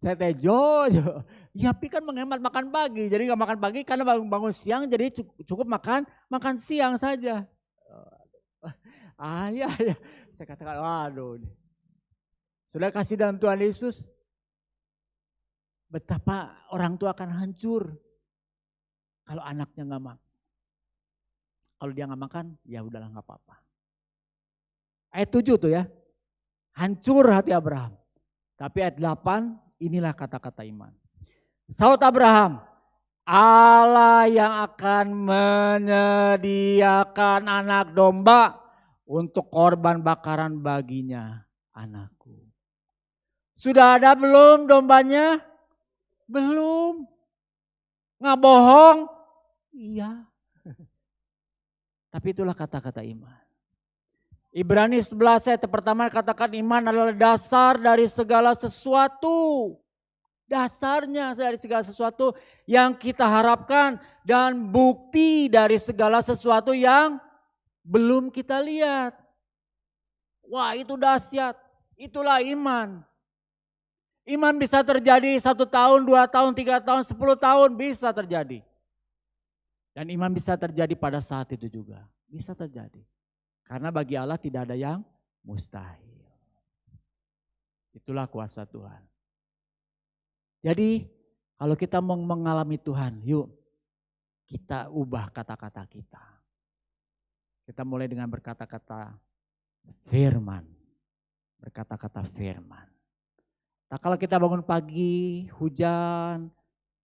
Saya tejo. Ya Pi kan menghemat makan pagi. Jadi gak makan pagi karena bangun siang jadi cukup makan siang saja. Iya, ya. Saya katakan, waduh. Sudah kasih dalam Tuhan Yesus, betapa orang tua akan hancur kalau anaknya nggak makan. Kalau dia nggak makan, ya udahlah nggak apa-apa. Ayat 7 tuh ya, hancur hati Abraham. Tapi ayat 8, inilah kata-kata iman. Saud Abraham, Allah yang akan menyediakan anak domba untuk korban bakaran baginya, anakku. Sudah ada belum dombanya? Belum. Nggak bohong? Iya. Tapi itulah kata-kata iman. Ibrani 11 ayat pertama katakan iman adalah dasar dari segala sesuatu. Dasarnya dari segala sesuatu yang kita harapkan dan bukti dari segala sesuatu yang belum kita lihat. Wah, itu dahsyat. Itulah iman. Iman bisa terjadi 1 tahun, 2 tahun, 3 tahun, 10 tahun bisa terjadi. Dan iman bisa terjadi pada saat itu juga. Bisa terjadi. Karena bagi Allah tidak ada yang mustahil. Itulah kuasa Tuhan. Jadi kalau kita mau mengalami Tuhan, yuk kita ubah kata-kata kita. Kita mulai dengan berkata-kata firman. Berkata-kata firman. Nah, kalau kita bangun pagi, hujan,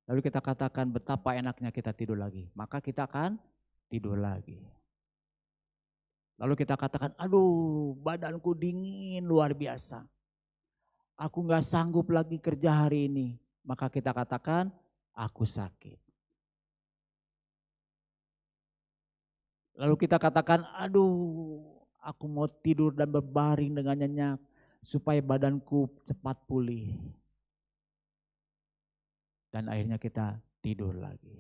lalu kita katakan betapa enaknya kita tidur lagi. Maka kita akan tidur lagi. Lalu kita katakan, aduh badanku dingin luar biasa. Aku gak sanggup lagi kerja hari ini. Maka kita katakan, aku sakit. Lalu kita katakan, aduh aku mau tidur dan berbaring dengan nyenyak. Supaya badanku cepat pulih. Dan akhirnya kita tidur lagi.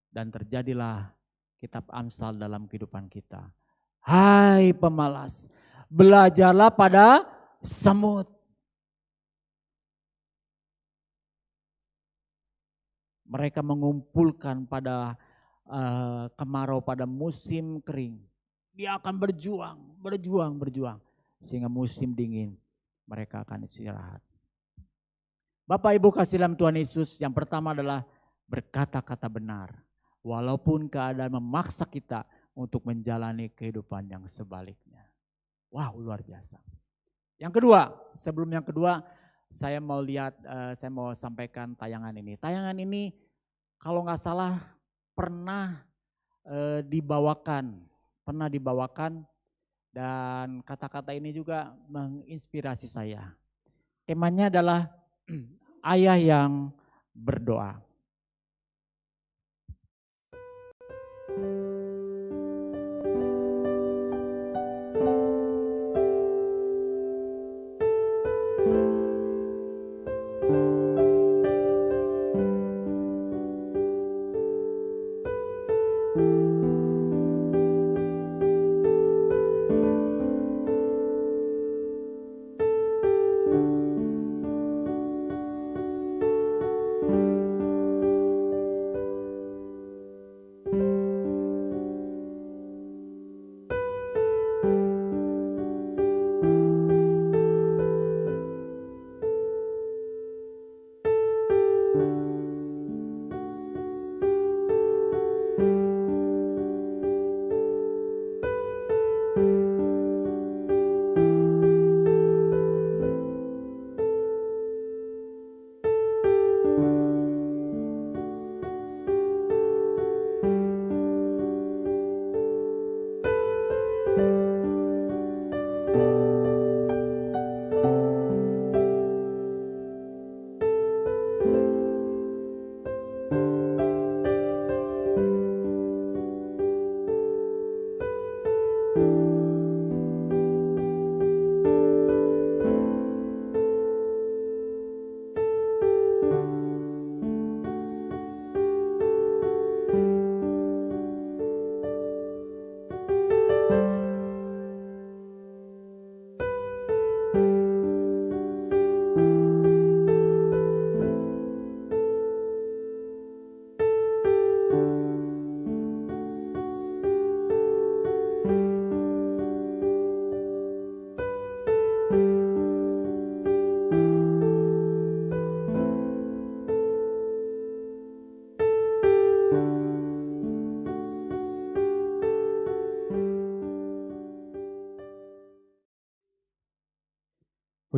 Dan terjadilah kitab Amsal dalam kehidupan kita. Hai pemalas, belajarlah pada semut. Mereka mengumpulkan pada kemarau pada musim kering. Dia akan berjuang. Sehingga musim dingin mereka akan istirahat. Bapak Ibu kasih dalam Tuhan Yesus, yang pertama adalah berkata-kata benar. Walaupun keadaan memaksa kita untuk menjalani kehidupan yang sebaliknya. Wow, luar biasa. Yang kedua, sebelum yang kedua saya mau sampaikan tayangan ini. Tayangan ini kalau nggak salah pernah dibawakan dan kata-kata ini juga menginspirasi saya. Temanya adalah ayah yang berdoa.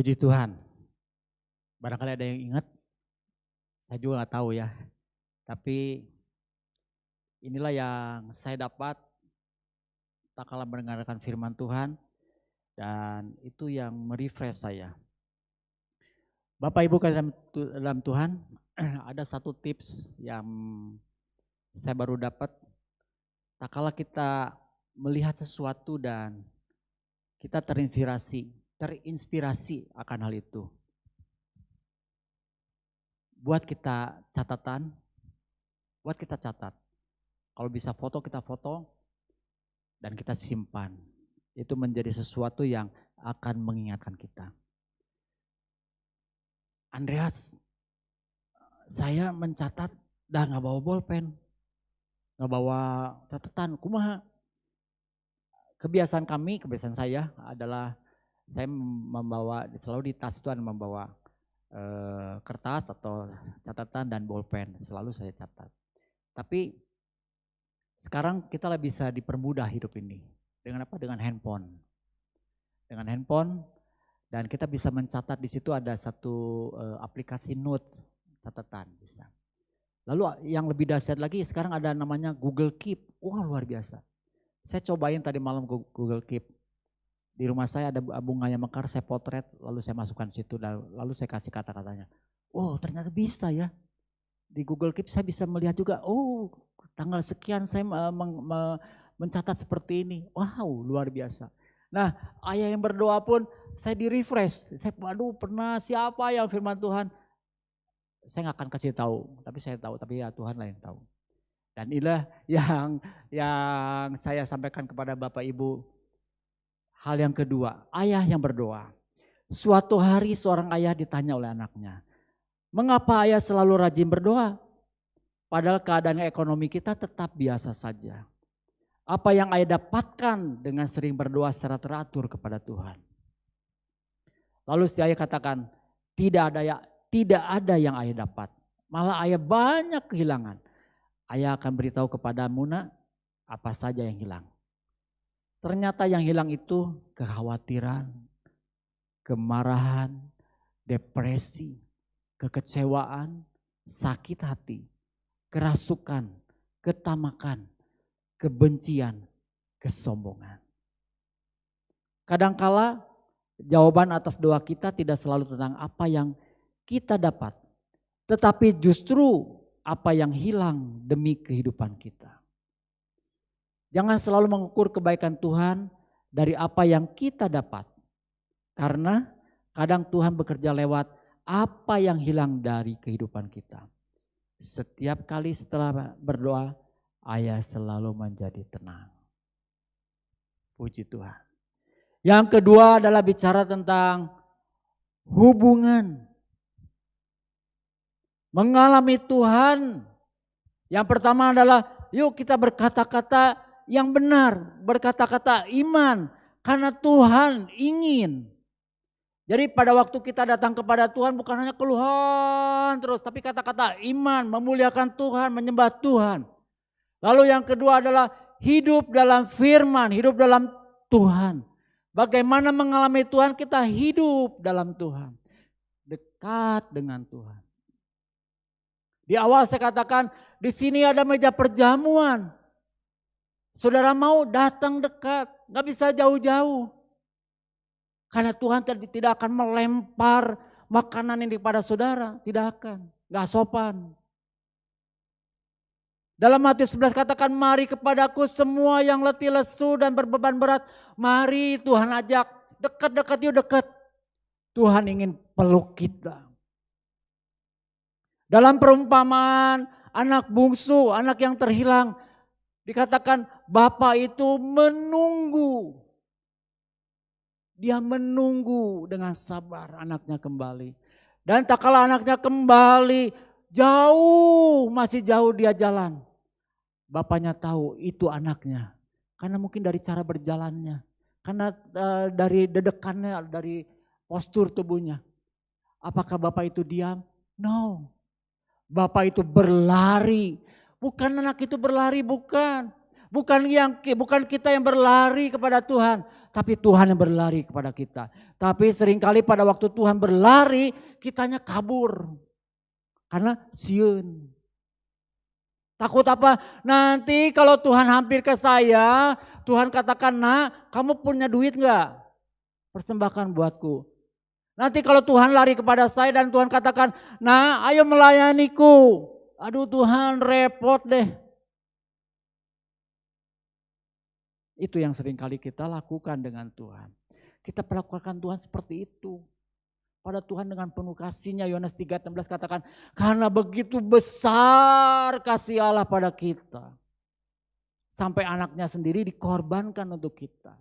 Puji Tuhan. Barangkali ada yang ingat, saya juga nggak tahu ya. Tapi inilah yang saya dapat tak kalah mendengarkan firman Tuhan, dan itu yang merefresh saya. Bapak Ibu dalam Tuhan, ada satu tips yang saya baru dapat. Tak kalah kita melihat sesuatu dan kita terinspirasi akan hal itu. Buat kita catatan, catat. Kalau bisa foto, kita foto dan kita simpan. Itu menjadi sesuatu yang akan mengingatkan kita. Andreas, saya mencatat, dah nggak bawa bolpen, nggak bawa catatan, kumaha. Kebiasaan saya adalah saya selalu di tas itu ada membawa kertas atau catatan dan bolpen, selalu saya catat. Tapi sekarang kita bisa dipermudah hidup ini. Dengan apa? Dengan handphone. Dengan handphone dan kita bisa mencatat, di situ ada satu aplikasi note catatan bisa. Lalu yang lebih dahsyat lagi sekarang ada namanya Google Keep. Wah, luar biasa. Saya cobain tadi malam Google Keep. Di rumah saya ada bunganya mekar, saya potret, lalu saya masukkan situ, lalu saya kasih kata-katanya. Oh, ternyata bisa ya. Di Google Keep saya bisa melihat juga, oh tanggal sekian saya mencatat seperti ini. Wow, luar biasa. Nah, ayah yang berdoa pun saya di-refresh. Saya, pernah siapa yang firman Tuhan? Saya nggak akan kasih tahu, tapi saya tahu, tapi ya Tuhan lah yang tahu. Dan inilah yang saya sampaikan kepada Bapak Ibu. Hal yang kedua, ayah yang berdoa. Suatu hari seorang ayah ditanya oleh anaknya, mengapa ayah selalu rajin berdoa? Padahal keadaan ekonomi kita tetap biasa saja. Apa yang ayah dapatkan dengan sering berdoa secara teratur kepada Tuhan? Lalu si ayah katakan, tidak ada yang ayah dapat. Malah ayah banyak kehilangan. Ayah akan beritahu kepadamu, nak, apa saja yang hilang. Ternyata yang hilang itu kekhawatiran, kemarahan, depresi, kekecewaan, sakit hati, kerasukan, ketamakan, kebencian, kesombongan. Kadangkala jawaban atas doa kita tidak selalu tentang apa yang kita dapat, tetapi justru apa yang hilang demi kehidupan kita. Jangan selalu mengukur kebaikan Tuhan dari apa yang kita dapat. Karena kadang Tuhan bekerja lewat apa yang hilang dari kehidupan kita. Setiap kali setelah berdoa, ayah selalu menjadi tenang. Puji Tuhan. Yang kedua adalah bicara tentang hubungan. Mengalami Tuhan. Yang pertama adalah yuk kita berkata-kata yang benar, berkata-kata iman, karena Tuhan ingin. Jadi pada waktu kita datang kepada Tuhan bukan hanya keluhan terus, tapi kata-kata iman, memuliakan Tuhan, menyembah Tuhan. Lalu yang kedua adalah hidup dalam firman, hidup dalam Tuhan. Bagaimana mengalami Tuhan? Kita hidup dalam Tuhan, dekat dengan Tuhan. Di awal saya katakan di sini ada meja perjamuan. Saudara mau datang dekat, gak bisa jauh-jauh. Karena Tuhan tidak akan melempar makanan ini kepada saudara, tidak akan, gak sopan. Dalam Matius 11 katakan, mari kepadaku semua yang letih lesu dan berbeban berat. Mari Tuhan ajak, dekat-dekat yuk dekat. Tuhan ingin peluk kita. Dalam perumpamaan anak bungsu, anak yang terhilang, dikatakan Bapak itu menunggu. Dia menunggu dengan sabar anaknya kembali. Dan tak kala anaknya kembali, jauh, masih jauh dia jalan. Bapaknya tahu itu anaknya. Karena mungkin dari cara berjalannya. Karena dari dedekannya, dari postur tubuhnya. Apakah Bapak itu diam? No. Bapak itu berlari. Bukan anak itu berlari, bukan. Bukan kita yang berlari kepada Tuhan. tapi Tuhan yang berlari kepada kita. Tapi seringkali pada waktu Tuhan berlari, kitanya kabur. Karena siun. Takut apa? Nanti kalau Tuhan hampir ke saya, Tuhan katakan, "Nak, kamu punya duit enggak? Persembahkan buatku." Nanti kalau Tuhan lari kepada saya dan Tuhan katakan, "Nah, ayo melayaniku." Aduh Tuhan, repot deh. Itu yang seringkali kita lakukan dengan Tuhan. Kita perlakukan Tuhan seperti itu. Pada Tuhan dengan penuh kasih-Nya, Yohanes 3:16 katakan, karena begitu besar kasih Allah pada kita. Sampai anaknya sendiri dikorbankan untuk kita.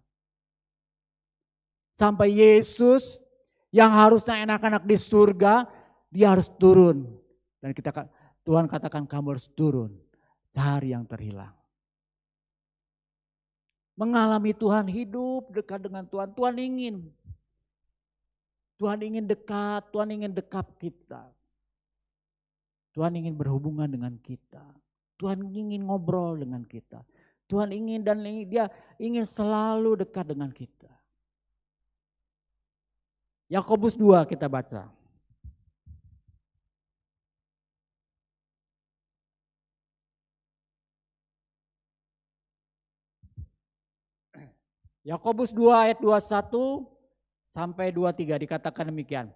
Sampai Yesus yang harusnya enak-enak di surga, dia harus turun. Dan Tuhan katakan kamu harus turun, cari yang terhilang. Mengalami Tuhan, hidup dekat dengan Tuhan. Tuhan ingin dekat, Tuhan ingin dekap kita. Tuhan ingin berhubungan dengan kita. Tuhan ingin ngobrol dengan kita. Tuhan ingin dan dia ingin selalu dekat dengan kita. Yakobus 2 kita baca. Yakobus 2 ayat 21 sampai 23 dikatakan demikian.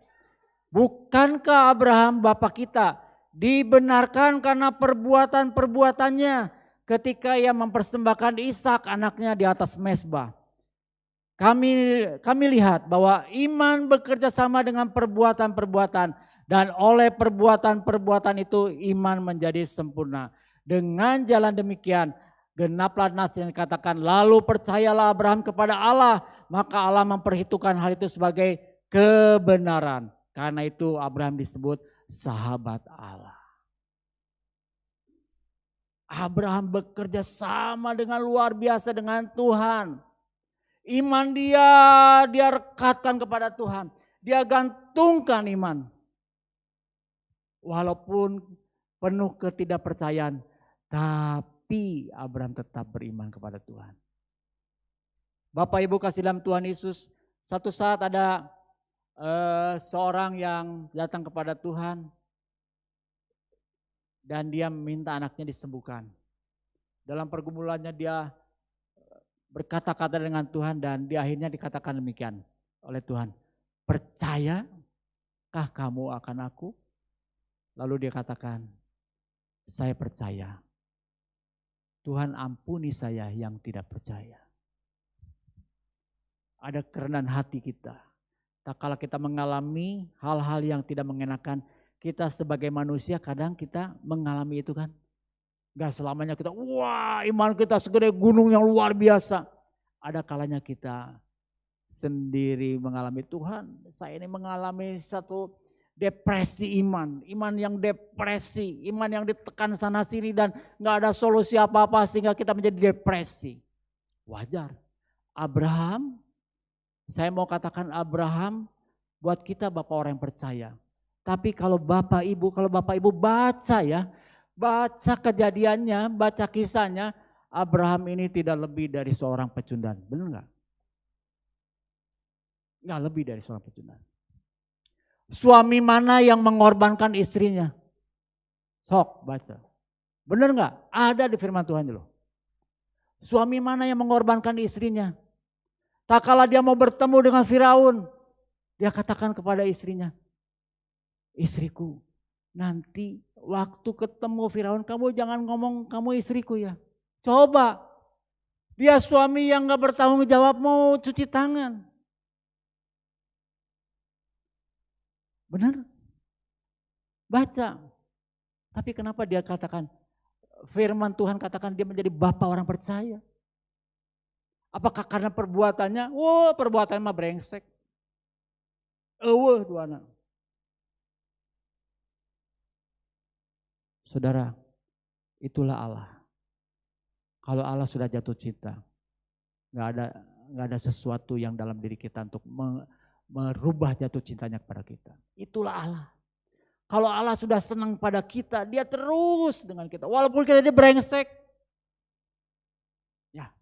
Bukankah Abraham bapa kita dibenarkan karena perbuatan-perbuatannya ketika ia mempersembahkan Ishak anaknya di atas mezbah? Kami lihat bahwa iman bekerja sama dengan perbuatan-perbuatan dan oleh perbuatan-perbuatan itu iman menjadi sempurna. Dengan jalan demikian genaplah nas yang dikatakan, lalu percayalah Abraham kepada Allah, maka Allah memperhitungkan hal itu sebagai kebenaran. Karena itu Abraham disebut sahabat Allah. Abraham bekerja sama dengan luar biasa dengan Tuhan. Iman dia rekatkan kepada Tuhan. Dia gantungkan iman. Walaupun penuh ketidakpercayaan, tapi Abraham tetap beriman kepada Tuhan. Bapak Ibu kasih dalam Tuhan Yesus, satu saat ada seorang yang datang kepada Tuhan dan dia minta anaknya disembuhkan. Dalam pergumulannya dia berkata-kata dengan Tuhan dan di akhirnya dikatakan demikian oleh Tuhan. Percayakah kamu akan aku? Lalu dia katakan, saya percaya. Tuhan ampuni saya yang tidak percaya. Ada kerendahan hati kita. Tak kala kita mengalami hal-hal yang tidak mengenakan, kita sebagai manusia kadang kita mengalami itu kan. Gak selamanya kita, wah iman kita segede gunung yang luar biasa. Ada kalanya kita sendiri mengalami, Tuhan saya ini mengalami satu depresi iman. Iman yang depresi, iman yang ditekan sana sini dan gak ada solusi apa-apa sehingga kita menjadi depresi. Wajar. Abraham, saya mau katakan Abraham buat kita bapak orang yang percaya. Tapi kalau bapak ibu baca ya, baca kejadiannya, baca kisahnya, Abraham ini tidak lebih dari seorang pecundang. Benar enggak? Enggak lebih dari seorang pecundang. Suami mana yang mengorbankan istrinya? Sok baca. Benar enggak? Ada di firman Tuhan loh. Suami mana yang mengorbankan istrinya? Tak kala dia mau bertemu dengan Firaun, dia katakan kepada istrinya, istriku, nanti waktu ketemu Firaun kamu jangan ngomong kamu istriku ya. Coba, dia suami yang gak bertanggung jawab mau cuci tangan. Benar? Baca. Tapi kenapa dia katakan, firman Tuhan katakan dia menjadi bapak orang percaya. Apakah karena perbuatannya? Wah perbuatannya mah brengsek. Dua anak. Saudara, itulah Allah. Kalau Allah sudah jatuh cinta, nggak ada sesuatu yang dalam diri kita untuk merubah jatuh cintanya kepada kita. Itulah Allah. Kalau Allah sudah senang pada kita, dia terus dengan kita. Walaupun kita dia brengsek. Ya.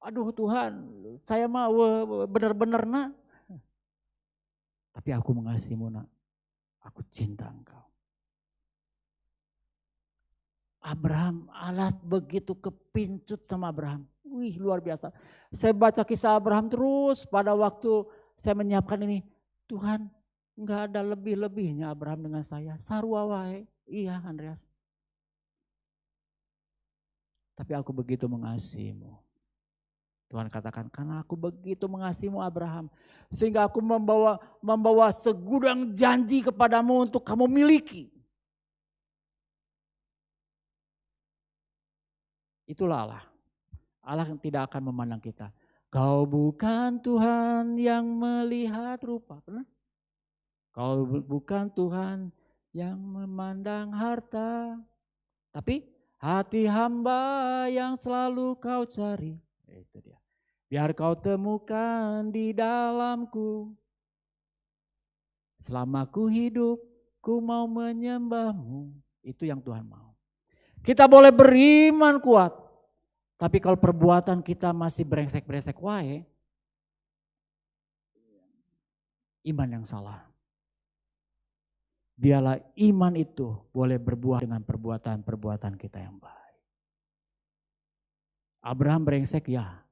Aduh Tuhan, saya mah benar-benar nak. Tapi aku mengasihimu nak, aku cinta engkau. Abraham, Allah begitu kepincut sama Abraham. Wih luar biasa. Saya baca kisah Abraham terus pada waktu saya menyiapkan ini. Tuhan, enggak ada lebih-lebihnya Abraham dengan saya. Sarua wae. Iya Andreas. Tapi aku begitu mengasihimu. Tuhan katakan, karena aku begitu mengasihimu Abraham. Sehingga aku membawa segudang janji kepadamu untuk kamu miliki. Itulah Allah. Allah yang tidak akan memandang kita. Kau bukan Tuhan yang melihat rupa. Pernah? Kau bukan Tuhan yang memandang harta. Tapi hati hamba yang selalu kau cari. Itu dia. Biar kau temukan di dalamku. Selama ku hidup, ku mau menyembahmu. Itu yang Tuhan mau. Kita boleh beriman kuat. Tapi kalau perbuatan kita masih brengsek-brengsek wae. Iman yang salah. Biarlah iman itu boleh berbuah dengan perbuatan-perbuatan kita yang baik. Abraham brengsek ya,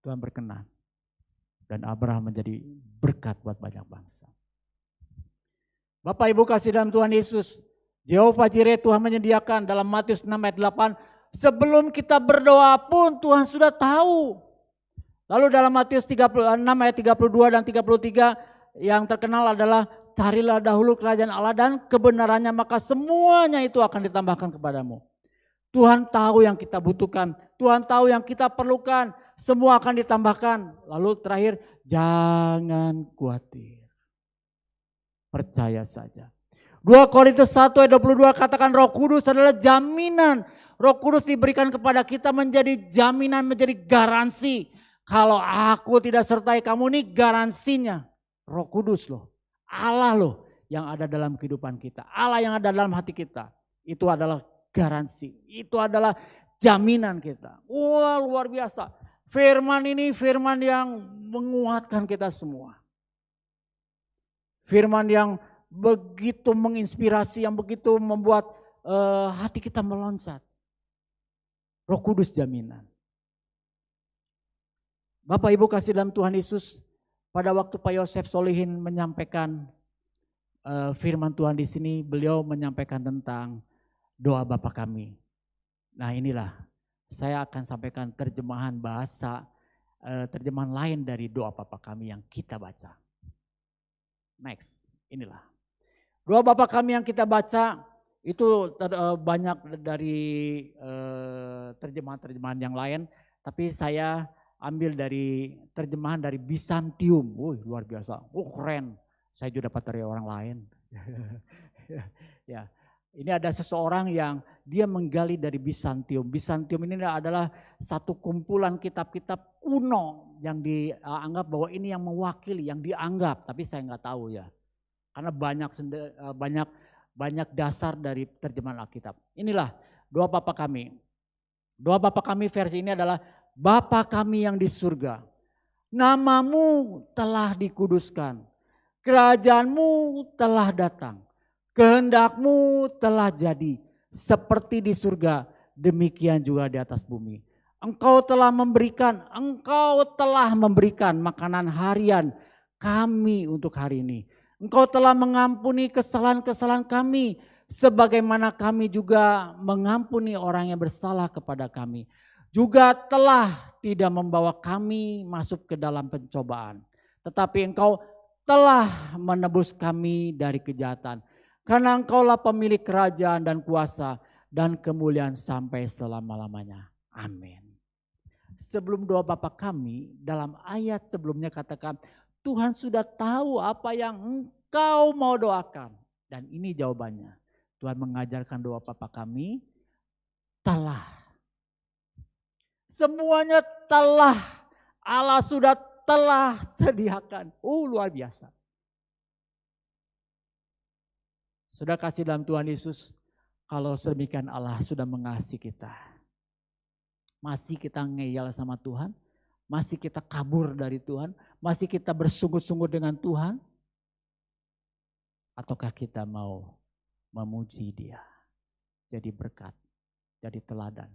Tuhan berkenan. Dan Abraham menjadi berkat buat banyak bangsa. Bapak Ibu kasih dalam Tuhan Yesus, Jehovah Jireh Tuhan menyediakan dalam Matius 6 ayat 8, sebelum kita berdoa pun Tuhan sudah tahu. Lalu dalam Matius 6 ayat 32 dan 33 yang terkenal adalah carilah dahulu kerajaan Allah dan kebenarannya, maka semuanya itu akan ditambahkan kepadamu. Tuhan tahu yang kita butuhkan, Tuhan tahu yang kita perlukan, semua akan ditambahkan. Lalu terakhir, jangan khawatir, percaya saja. 2 Korintus 1 ayat 22 katakan Roh Kudus adalah jaminan. Roh Kudus diberikan kepada kita menjadi jaminan, menjadi garansi. Kalau aku tidak sertai kamu, nih garansinya Roh Kudus loh. Allah loh yang ada dalam kehidupan kita. Allah yang ada dalam hati kita. Itu adalah garansi. Itu adalah jaminan kita. Wah luar biasa. Firman ini firman yang menguatkan kita semua. Firman yang begitu menginspirasi, yang begitu membuat hati kita meloncat. Roh Kudus jaminan. Bapak Ibu kasih dalam Tuhan Yesus, pada waktu Pak Yosef Solihin menyampaikan firman Tuhan di sini, beliau menyampaikan tentang doa Bapa kami. Nah inilah, saya akan sampaikan terjemahan bahasa, terjemahan lain dari doa Bapa kami yang kita baca. Next, inilah. Doa Bapa kami yang kita baca, itu banyak dari terjemahan-terjemahan yang lain, tapi saya ambil dari terjemahan dari Bizantium. Luar biasa. Keren. Saya juga dapat dari orang lain. Ya, ini ada seseorang yang dia menggali dari Bizantium. Bizantium ini adalah satu kumpulan kitab-kitab kuno yang dianggap bahwa ini yang mewakili, yang dianggap, tapi saya nggak tahu ya. Karena banyak dasar dari terjemahan Alkitab. Inilah doa Bapa kami. Doa Bapa kami versi ini adalah Bapa kami yang di surga, namamu telah dikuduskan, kerajaanmu telah datang, kehendakmu telah jadi, seperti di surga, demikian juga di atas bumi. Engkau telah memberikan makanan harian kami untuk hari ini. Engkau telah mengampuni kesalahan-kesalahan kami, sebagaimana kami juga mengampuni orang yang bersalah kepada kami. Juga telah tidak membawa kami masuk ke dalam pencobaan. Tetapi Engkau telah menebus kami dari kejahatan. Karena Engkaulah pemilik kerajaan dan kuasa dan kemuliaan sampai selama-lamanya. Amin. Sebelum doa Bapa kami, dalam ayat sebelumnya katakan, Tuhan sudah tahu apa yang Engkau mau doakan. Dan ini jawabannya. Tuhan mengajarkan doa Bapa kami, telah. Semuanya telah, Allah sudah telah sediakan. Luar biasa. Sudah kasih dalam Tuhan Yesus, kalau sedemikian Allah sudah mengasihi kita. Masih kita ngeyel sama Tuhan, Masih kita kabur dari Tuhan? Masih kita bersungguh-sungguh dengan Tuhan? Ataukah kita mau memuji Dia? Jadi berkat, jadi teladan,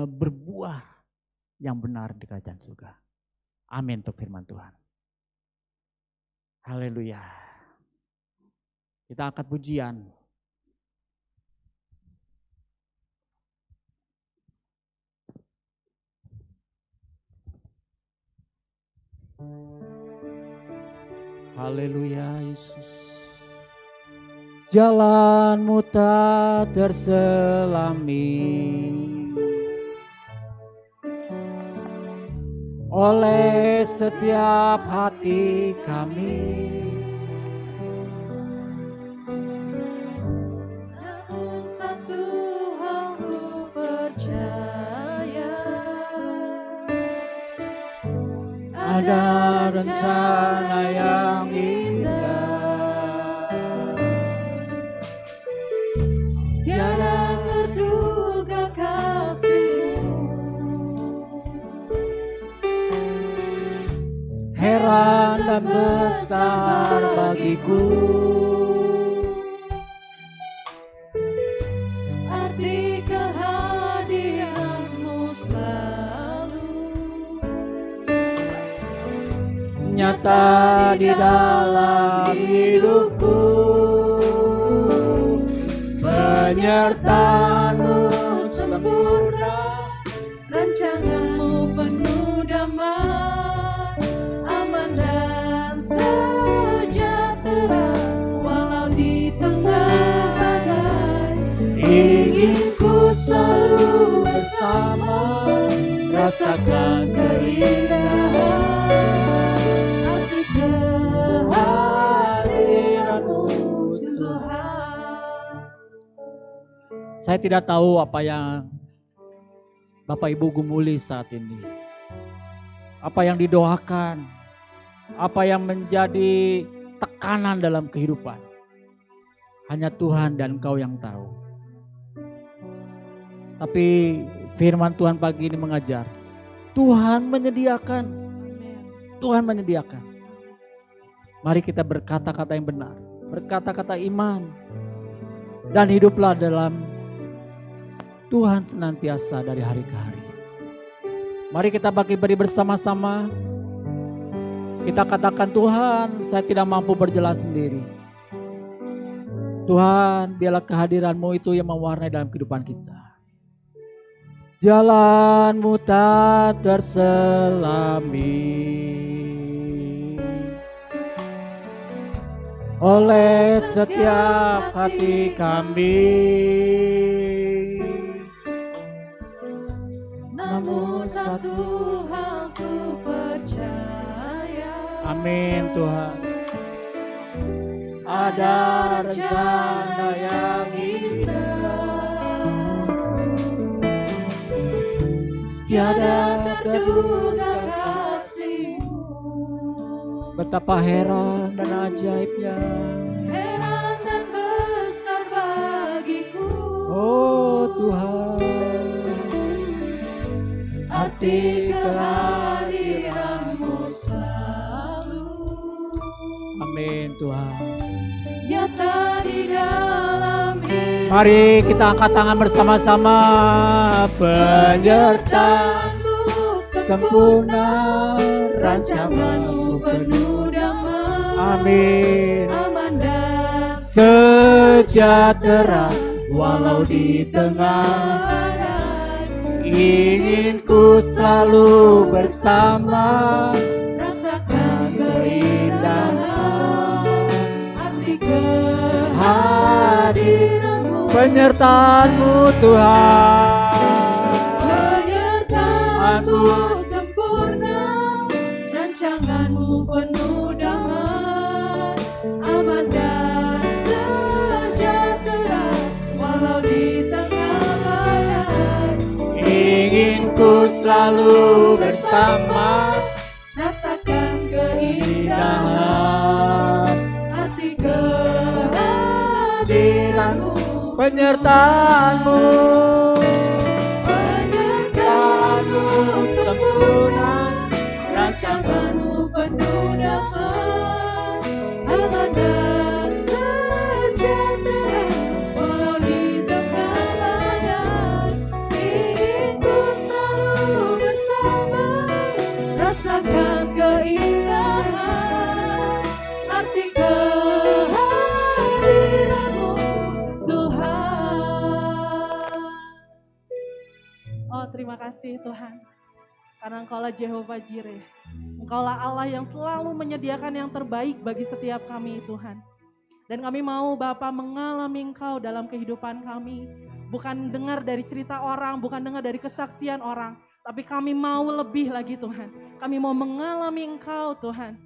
berbuah yang benar di kerajaan surga. Amin untuk firman Tuhan. Haleluya. Kita angkat pujian. Haleluya Yesus. Jalanmu tak terselami oleh setiap hati kami. Namun satu hal ku percaya, Ada rencana yang indah, tiada terduga kasih-Mu. heran dan besar bagiku. Arti kehadiran-Mu selalu Nyata di dalam hidupku, penyertaan-Mu sempurna, rancangan-Mu penuh damai, aman dan sejahtera, walau di tengah badai. ingin ku selalu bersama, rasakan keindahan Arti kehadiran-Mu Tuhan. Saya tidak tahu apa yang Bapak Ibu gumuli saat ini. Apa yang didoakan, apa yang menjadi tekanan dalam kehidupan. Hanya Tuhan dan Engkau yang tahu. Tapi firman Tuhan pagi ini mengajar, Tuhan menyediakan. Tuhan menyediakan. Mari kita berkata-kata yang benar, berkata-kata iman, dan hiduplah dalam Tuhan senantiasa dari hari ke hari. Mari kita bagi-bagi bersama-sama. Kita katakan, Tuhan, saya tidak mampu berjalan sendiri. Tuhan, biarlah kehadiran-Mu itu yang mewarnai dalam kehidupan kita. Jalan-Mu tak terselami oleh setiap hati kami. Namun satu hal ku percaya, Amin Tuhan. Ada rencana yang indah, tiada terduga kasih-Mu. betapa heran dan ajaibnya. Heran dan besar bagiku, Oh Tuhan, arti kehadiran-Mu selalu amin Tuhan. nyata di dalam hidup. Mari kita angkat tangan bersama-sama. Penyertaan-Mu Sempurna rancangan-Mu penuh damai, Amin. aman dan Sejahtera walau di tengah badai. ingin ku selalu bersama, Rasakan keindahan arti hadir kehadiran-Mu. penyertaan-Mu Tuhan. Penyertaan-Mu sempurna, rancangan-Mu penuh damai, aman dan sejahtera walau di tengah badai. Ingin ku selalu bersama, Rasakan keindahan indahan arti kehadiran-Mu. penyertaan-Mu. Penyertaan-Mu sempurna, kasih Tuhan. Karena Engkaulah Jehovah Jireh. Engkaulah Allah yang selalu menyediakan yang terbaik bagi setiap kami Tuhan. Dan kami mau Bapa mengalami Engkau dalam kehidupan kami. Bukan dengar dari cerita orang, bukan dengar dari kesaksian orang. Tapi kami mau lebih lagi Tuhan. Kami mau mengalami Engkau Tuhan.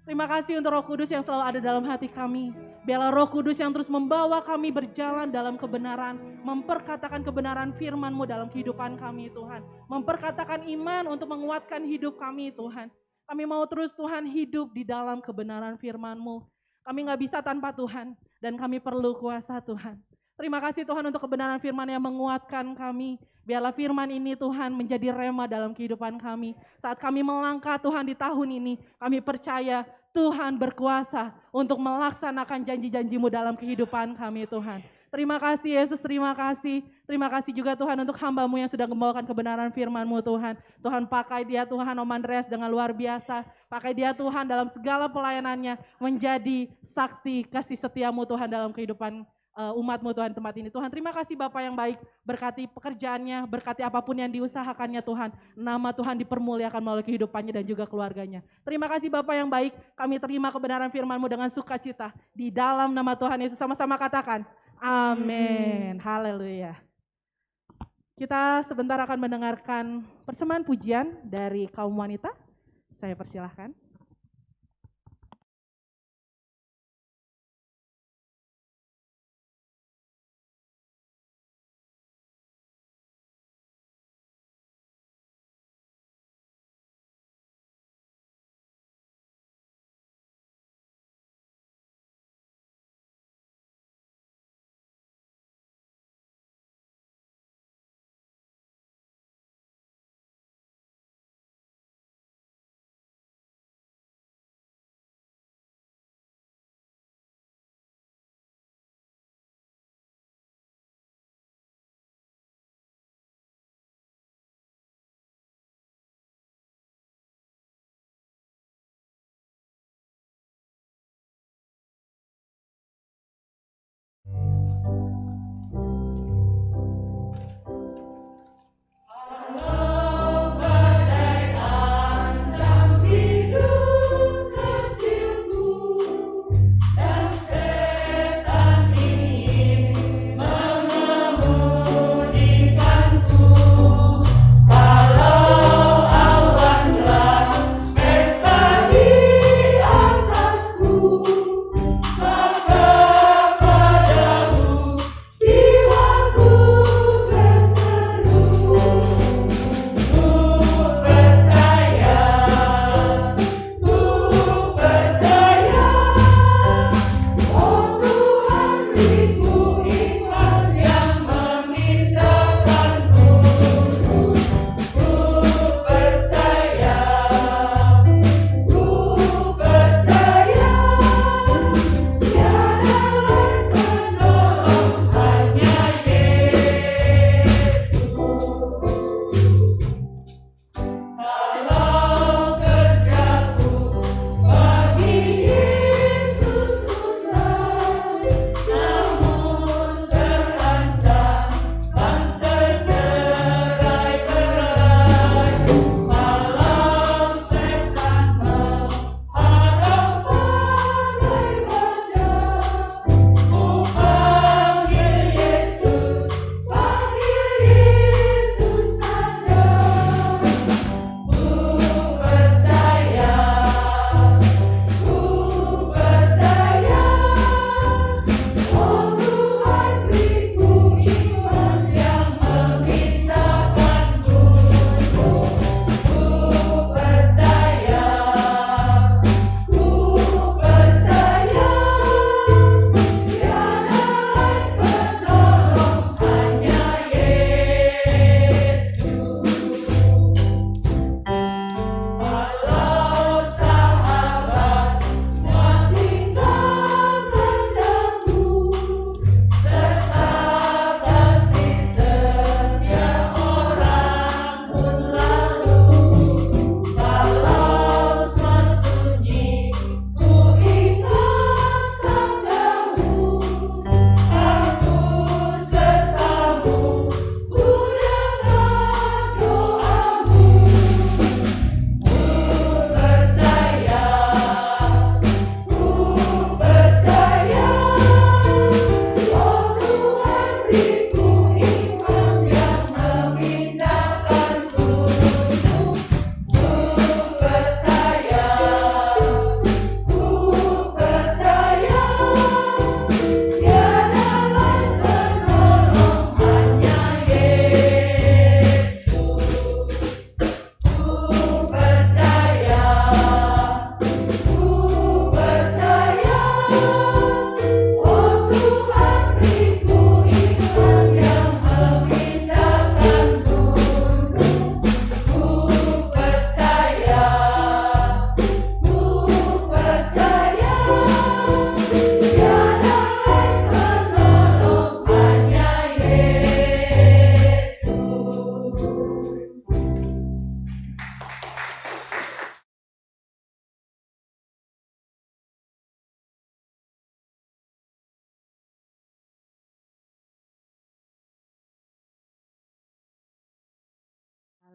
Terima kasih untuk Roh Kudus yang selalu ada dalam hati kami. Biarlah Roh Kudus yang terus membawa kami berjalan dalam kebenaran. Memperkatakan kebenaran firman-Mu dalam kehidupan kami Tuhan. Memperkatakan iman untuk menguatkan hidup kami Tuhan. Kami mau terus Tuhan hidup di dalam kebenaran firman-Mu. Kami gak bisa tanpa Tuhan dan kami perlu kuasa Tuhan. Terima kasih Tuhan untuk kebenaran firman yang menguatkan kami. Biarlah firman ini Tuhan menjadi rema dalam kehidupan kami. Saat kami melangkah Tuhan di tahun ini, kami percaya Tuhan berkuasa untuk melaksanakan janji-janji-Mu dalam kehidupan kami Tuhan. Terima kasih Yesus, terima kasih. Terima kasih juga Tuhan untuk hamba-Mu yang sudah membawakan kebenaran firman-Mu Tuhan. Tuhan pakai dia Tuhan Om Andreas dengan luar biasa. Pakai dia Tuhan dalam segala pelayanannya menjadi saksi kasih setia-Mu Tuhan dalam kehidupan umat-Mu Tuhan tempat ini. Tuhan terima kasih Bapak yang baik, berkati pekerjaannya, berkati apapun yang diusahakannya Tuhan. Nama Tuhan dipermuliakan melalui kehidupannya dan juga keluarganya. Terima kasih Bapak yang baik, kami terima kebenaran firman-Mu dengan sukacita. Di dalam nama Tuhan Yesus sama-sama katakan, amin. Haleluya. Kita sebentar akan mendengarkan persembahan pujian dari kaum wanita. Saya persilahkan.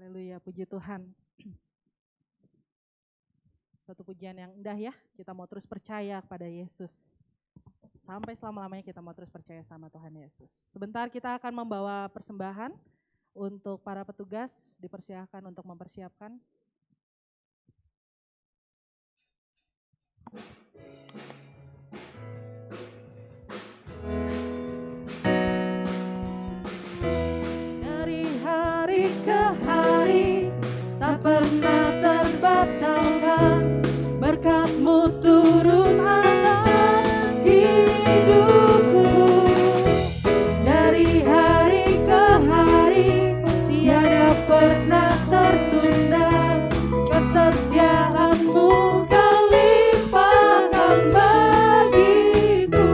Haleluya, puji Tuhan. Satu pujian yang indah ya, kita mau terus percaya kepada Yesus. Sampai selama-lamanya kita mau terus percaya sama Tuhan Yesus. Sebentar kita akan membawa persembahan untuk para petugas, dipersilakan untuk mempersiapkan. Dari hari ke hari tak pernah terbatalkan, berkat-Mu turun atas hidupku. Dari hari ke hari tiada pernah tertunda, kesetiaan-Mu Kau limpahkan bagiku.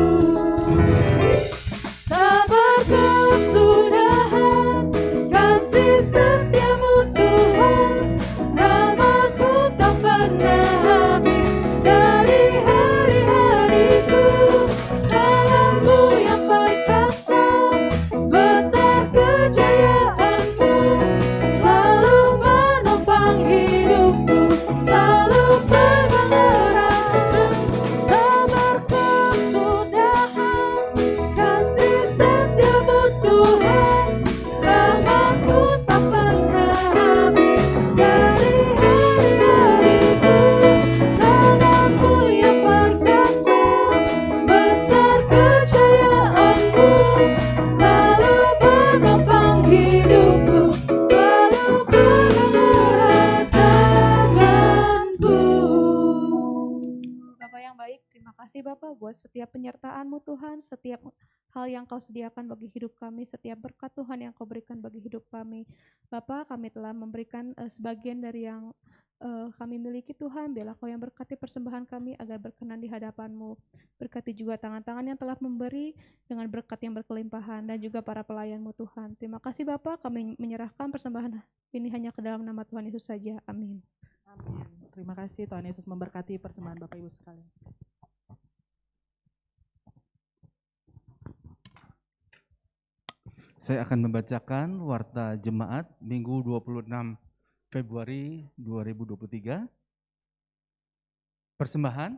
Tak berkesudahan kasih setia-Mu Tuhan, rahmat-Mu tak pernah habis dari hari-hariku. Tangan-Mu yang perkasa, besar kejayaan-Mu, selalu menopang hidupku, selalu pegang erat. Tak berkesudahan kasih setia-Mu Tuhan, rahmat-Mu tak pernah habis dari hari-hariku. Tangan-Mu yang perkasa, besar kejayaan-Mu, selalu menopang hidupku, selalu pegang erat tanganku. Bapak yang baik, terima kasih Bapak buat setiap penyertaan-Mu Tuhan, setiap hal yang Kau sediakan bagi hidup kami, setiap berkat Tuhan yang Kau berikan bagi hidup kami. Bapak, kami telah memberikan sebagian dari yang kami miliki Tuhan, biarlah Kau yang berkati persembahan kami agar berkenan di hadapan-Mu. Berkati juga tangan-tangan yang telah memberi dengan berkat yang berkelimpahan dan juga para pelayan-Mu Tuhan. Terima kasih Bapak, kami menyerahkan persembahan ini hanya ke dalam nama Tuhan Yesus saja. Amin. Amin. Terima kasih, Tuhan Yesus memberkati persembahan Bapak Ibu sekalian. Saya akan membacakan warta jemaat Minggu 26 Februari 2023. Persembahan.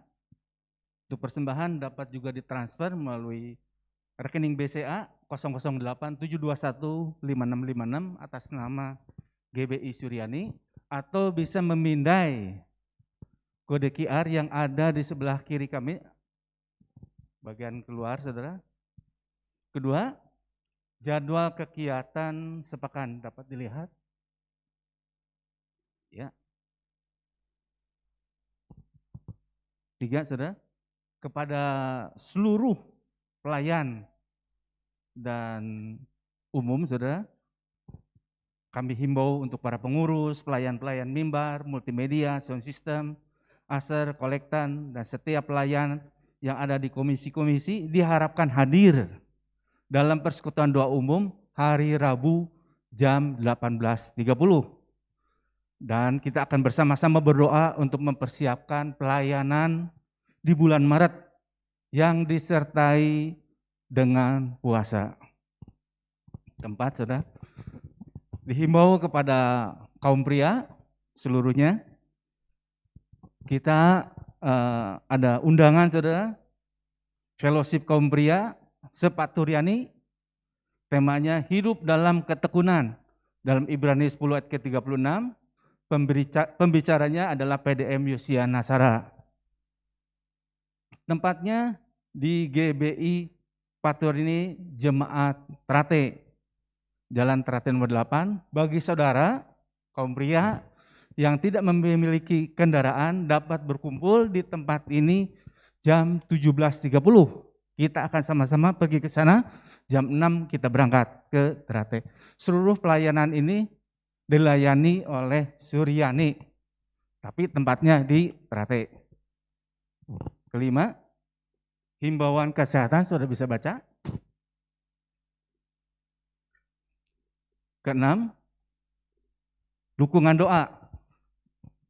Untuk persembahan dapat juga ditransfer melalui rekening BCA 008-721-5656 atas nama GBI Suryani, atau bisa memindai kode QR yang ada di sebelah kiri kami, bagian keluar saudara. Kedua, jadwal kegiatan sepekan dapat dilihat. Ya. Tiga, saudara, kepada seluruh pelayan dan umum, saudara, kami himbau untuk para pengurus, pelayan-pelayan mimbar, multimedia, sound system, aser, kolektan, dan setiap pelayan yang ada di komisi-komisi diharapkan hadir dalam persekutuan doa umum hari Rabu jam 18.30. Dan kita akan bersama-sama berdoa untuk mempersiapkan pelayanan di bulan Maret yang disertai dengan puasa. Keempat, saudara, dihimbau kepada kaum pria seluruhnya, kita ada undangan, saudara, fellowship kaum pria Sepaturiani, temanya hidup dalam ketekunan, dalam Ibrani 10 ayat ke-36, pembicaranya adalah PDM Yosia Nasara. Tempatnya di GBI Paturini Jemaat Trate, Jalan Trate nomor 8. Bagi saudara, kaum pria yang tidak memiliki kendaraan dapat berkumpul di tempat ini jam 17.30. Kita akan sama-sama pergi ke sana, jam 6 kita berangkat ke Trate. Seluruh pelayanan ini dilayani oleh Suryani, tapi tempatnya di Trate. Kelima, himbauan kesehatan, sudah bisa baca. Keenam, dukungan doa.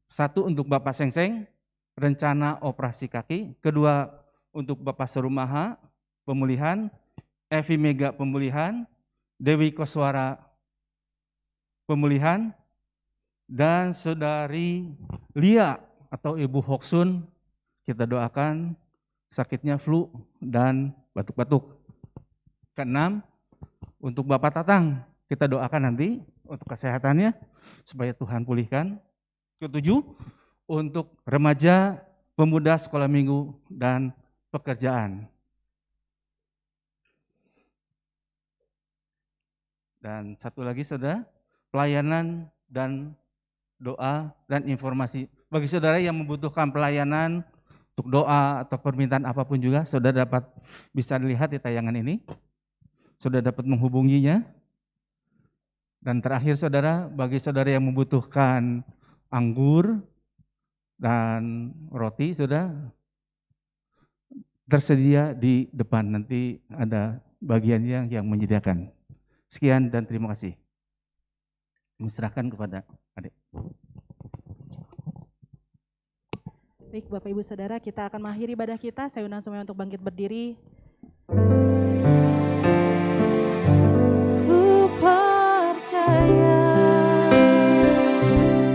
Satu, untuk Bapak Sengseng, rencana operasi kaki. Kedua, untuk Bapak Serumaha, pemulihan. Evi Mega, pemulihan. Dewi Koswara, pemulihan. Dan saudari Lia atau Ibu Hoksun, kita doakan sakitnya flu dan batuk-batuk. Keenam, untuk Bapak Tatang, kita doakan nanti untuk kesehatannya supaya Tuhan pulihkan. Ketujuh, untuk remaja, pemuda sekolah minggu dan pekerjaan. Dan satu lagi saudara, pelayanan dan doa dan informasi. Bagi saudara yang membutuhkan pelayanan untuk doa atau permintaan apapun juga, saudara dapat bisa dilihat di tayangan ini. Saudara dapat menghubunginya. Dan terakhir saudara, bagi saudara yang membutuhkan anggur dan roti, saudara tersedia di depan. Nanti ada bagiannya yang menyediakan. Sekian dan terima kasih. Diserahkan kepada adik. Baik Bapak Ibu Saudara, kita akan mengakhiri ibadah kita. Saya undang semuanya untuk bangkit berdiri. Ku percaya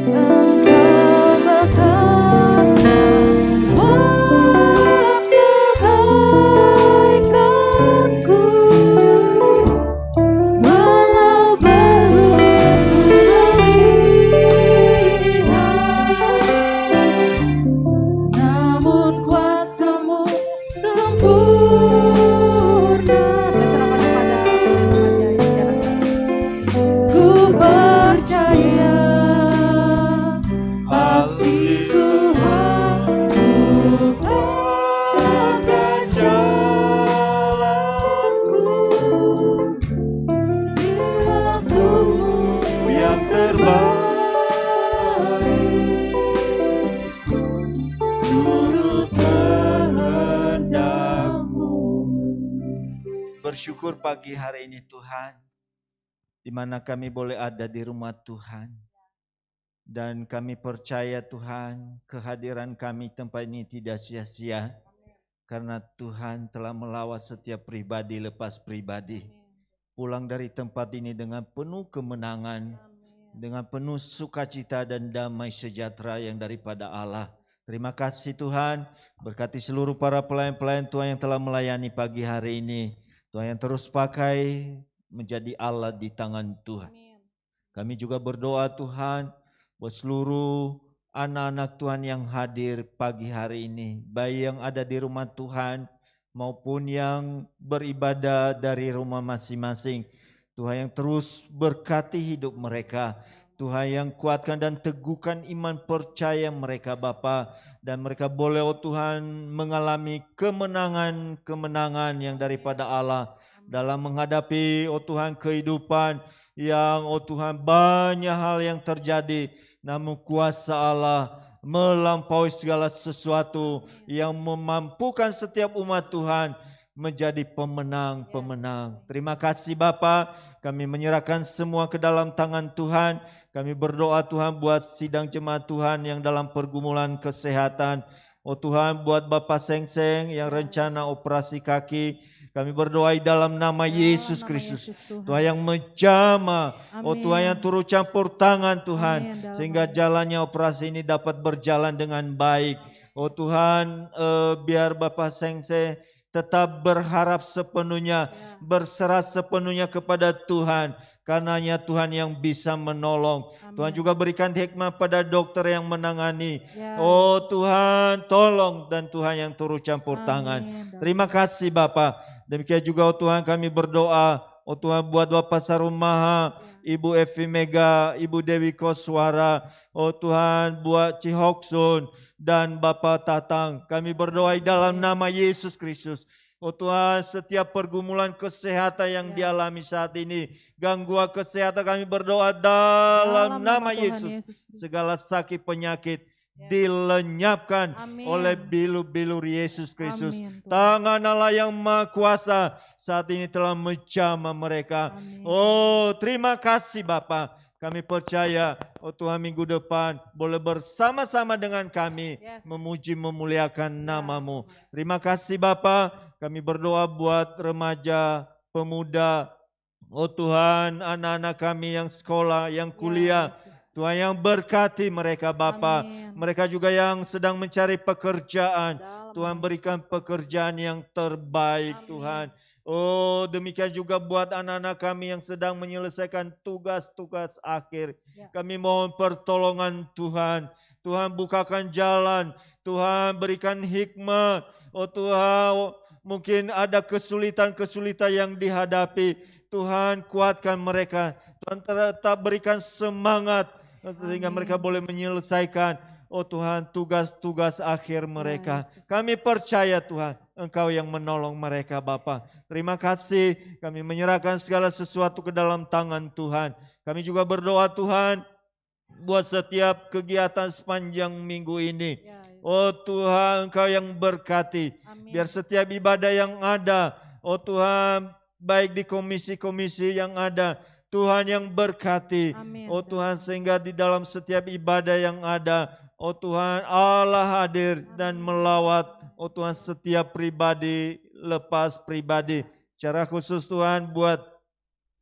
Engkau bekerja buat kebaikanku. Walau belum ku melihat, namun kuasa-Mu sempurna. Saya serahkan kepada pendeta Raja Isyara Sari. Ku percaya pasti Tuhan bukakan jalanku di waktu-Mu yang terbaik. Seluruh kehendak-Mu. Bersyukur pagi hari ini Tuhan, di mana kami boleh ada di rumah Tuhan. Dan kami percaya Tuhan, kehadiran kami tempat ini tidak sia-sia. Karena Tuhan telah melawat setiap pribadi lepas pribadi. Pulang dari tempat ini dengan penuh kemenangan, dengan penuh sukacita dan damai sejahtera yang daripada Allah. Terima kasih Tuhan, berkati seluruh para pelayan-pelayan Tuhan yang telah melayani pagi hari ini. Tuhan yang terus pakai menjadi Allah di tangan Tuhan. Kami juga berdoa Tuhan buat seluruh anak-anak Tuhan yang hadir pagi hari ini, baik yang ada di rumah Tuhan maupun yang beribadah dari rumah masing-masing. Tuhan yang terus berkati hidup mereka. Tuhan yang kuatkan dan teguhkan iman percaya mereka Bapa, dan mereka boleh oh Tuhan mengalami kemenangan-kemenangan yang daripada Allah dalam menghadapi oh Tuhan kehidupan yang oh Tuhan banyak hal yang terjadi, namun kuasa Allah melampaui segala sesuatu yang memampukan setiap umat Tuhan menjadi pemenang-pemenang. Terima kasih Bapa, kami menyerahkan semua ke dalam tangan Tuhan. Kami berdoa Tuhan buat sidang jemaat Tuhan yang dalam pergumulan kesehatan. Oh Tuhan, buat Bapak Seng-Seng yang rencana operasi kaki, kami berdoa dalam nama Yesus Kristus. Tuhan yang menjamah, oh Tuhan yang turut campur tangan Tuhan, sehingga jalannya operasi ini dapat berjalan dengan baik. Oh Tuhan, biar Bapak Seng-Seng tetap berharap sepenuhnya, berserah sepenuhnya kepada Tuhan. Karenanya Tuhan yang bisa menolong. Tuhan juga berikan hikmah pada dokter yang menangani. Oh Tuhan, tolong, dan Tuhan yang turut campur tangan. Terima kasih Bapa. Demikian juga oh Tuhan kami berdoa, oh Tuhan buat Bapak Sarumaha, Ibu Evi Mega, Ibu Dewi Koswara, oh Tuhan buat Cihoksun dan Bapak Tatang. Kami berdoa dalam nama Yesus Kristus. Oh Tuhan, setiap pergumulan kesehatan yang dialami saat ini, gangguan kesehatan, kami berdoa dalam nama Yesus. Segala sakit penyakit dilenyapkan oleh bilur-bilur Yesus Kristus. Tangan Allah yang Maha Kuasa saat ini telah menjamah mereka. Oh, terima kasih Bapa. Kami percaya, oh Tuhan minggu depan boleh bersama-sama dengan kami memuji memuliakan nama-Mu. Terima kasih Bapa. Kami berdoa buat remaja, pemuda, oh Tuhan, anak-anak kami yang sekolah, yang kuliah. Tuhan yang berkati mereka Bapa. Amin. Mereka juga yang sedang mencari pekerjaan. Dalam Tuhan nama berikan Yesus. pekerjaan yang terbaik Amin. Tuhan. Oh demikian juga buat anak-anak kami yang sedang menyelesaikan tugas-tugas akhir. Ya. Kami mohon pertolongan Tuhan. Tuhan bukakan jalan. Tuhan berikan hikmat. Oh Tuhan mungkin ada kesulitan-kesulitan yang dihadapi. Tuhan kuatkan mereka. Tuhan tetap berikan semangat. Sehingga Amin. mereka boleh menyelesaikan. Oh Tuhan tugas-tugas akhir mereka. Yesus. Kami percaya Tuhan. Engkau yang menolong mereka Bapa. Terima kasih. Kami menyerahkan segala sesuatu ke dalam tangan Tuhan. Kami juga berdoa Tuhan. Buat setiap kegiatan sepanjang minggu ini. Ya, Yesus. Oh Tuhan Engkau yang berkati. Amin. Biar setiap ibadah yang ada. Oh Tuhan baik di komisi-komisi yang ada. Tuhan yang berkati. Amin. Oh Tuhan sehingga di dalam setiap ibadah yang ada. Oh Tuhan Allah hadir dan melawat. Oh Tuhan setiap pribadi lepas pribadi. Secara khusus Tuhan buat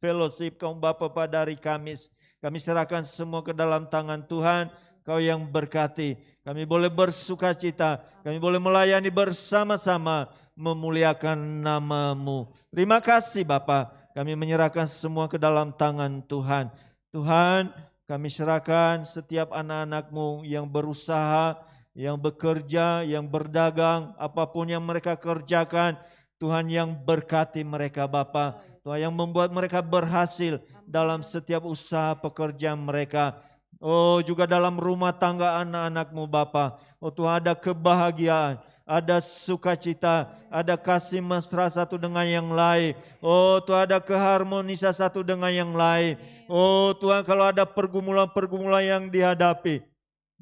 fellowship kaum Bapa pada hari Kamis. Kami serahkan semua ke dalam tangan Tuhan. Kau yang berkati. Kami boleh bersukacita. Kami boleh melayani bersama-sama. Memuliakan nama-Mu. Terima kasih Bapa. Kami menyerahkan semua ke dalam tangan Tuhan. Tuhan kami serahkan setiap anak-anak-Mu yang berusaha, yang bekerja, yang berdagang, apapun yang mereka kerjakan. Tuhan yang berkati mereka Bapa. Tuhan yang membuat mereka berhasil dalam setiap usaha pekerjaan mereka. Oh juga dalam rumah tangga anak-anak-Mu Bapa. Oh Tuhan ada kebahagiaan. Ada sukacita, ada kasih mesra satu dengan yang lain. Oh Tuhan ada keharmonisan satu dengan yang lain. Oh Tuhan kalau ada pergumulan-pergumulan yang dihadapi.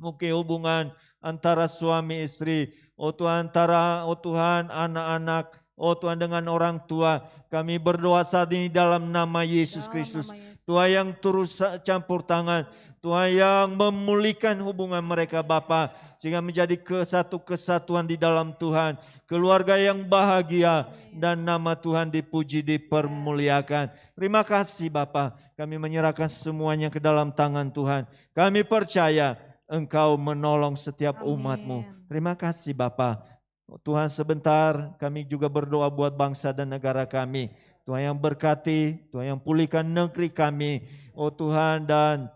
Mungkin hubungan antara suami istri. Oh Tuhan antara anak-anak. Oh Tuhan dengan orang tua. Kami berdoa saat ini dalam nama Yesus Dalam Kristus. nama Yesus. Tuhan yang terus campur tangan. Tuhan yang memulihkan hubungan mereka Bapa. Sehingga menjadi satu kesatuan di dalam Tuhan. Keluarga yang bahagia. Dan nama Tuhan dipuji, dipermuliakan. Terima kasih Bapa. Kami menyerahkan semuanya ke dalam tangan Tuhan. Kami percaya Engkau menolong setiap umat-Mu. Amin. Terima kasih Bapa. Tuhan sebentar kami juga berdoa buat bangsa dan negara kami. Tuhan yang berkati, Tuhan yang pulihkan negeri kami. Oh Tuhan dan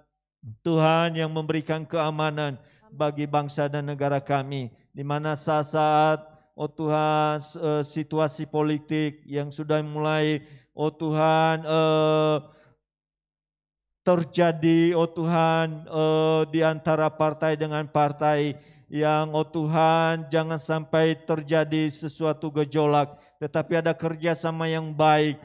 Tuhan yang memberikan keamanan bagi bangsa dan negara kami. Di mana saat-saat, oh Tuhan, situasi politik yang sudah mulai, oh Tuhan, terjadi, oh Tuhan, di antara partai dengan partai yang, oh Tuhan, jangan sampai terjadi sesuatu gejolak, tetapi ada kerjasama yang baik.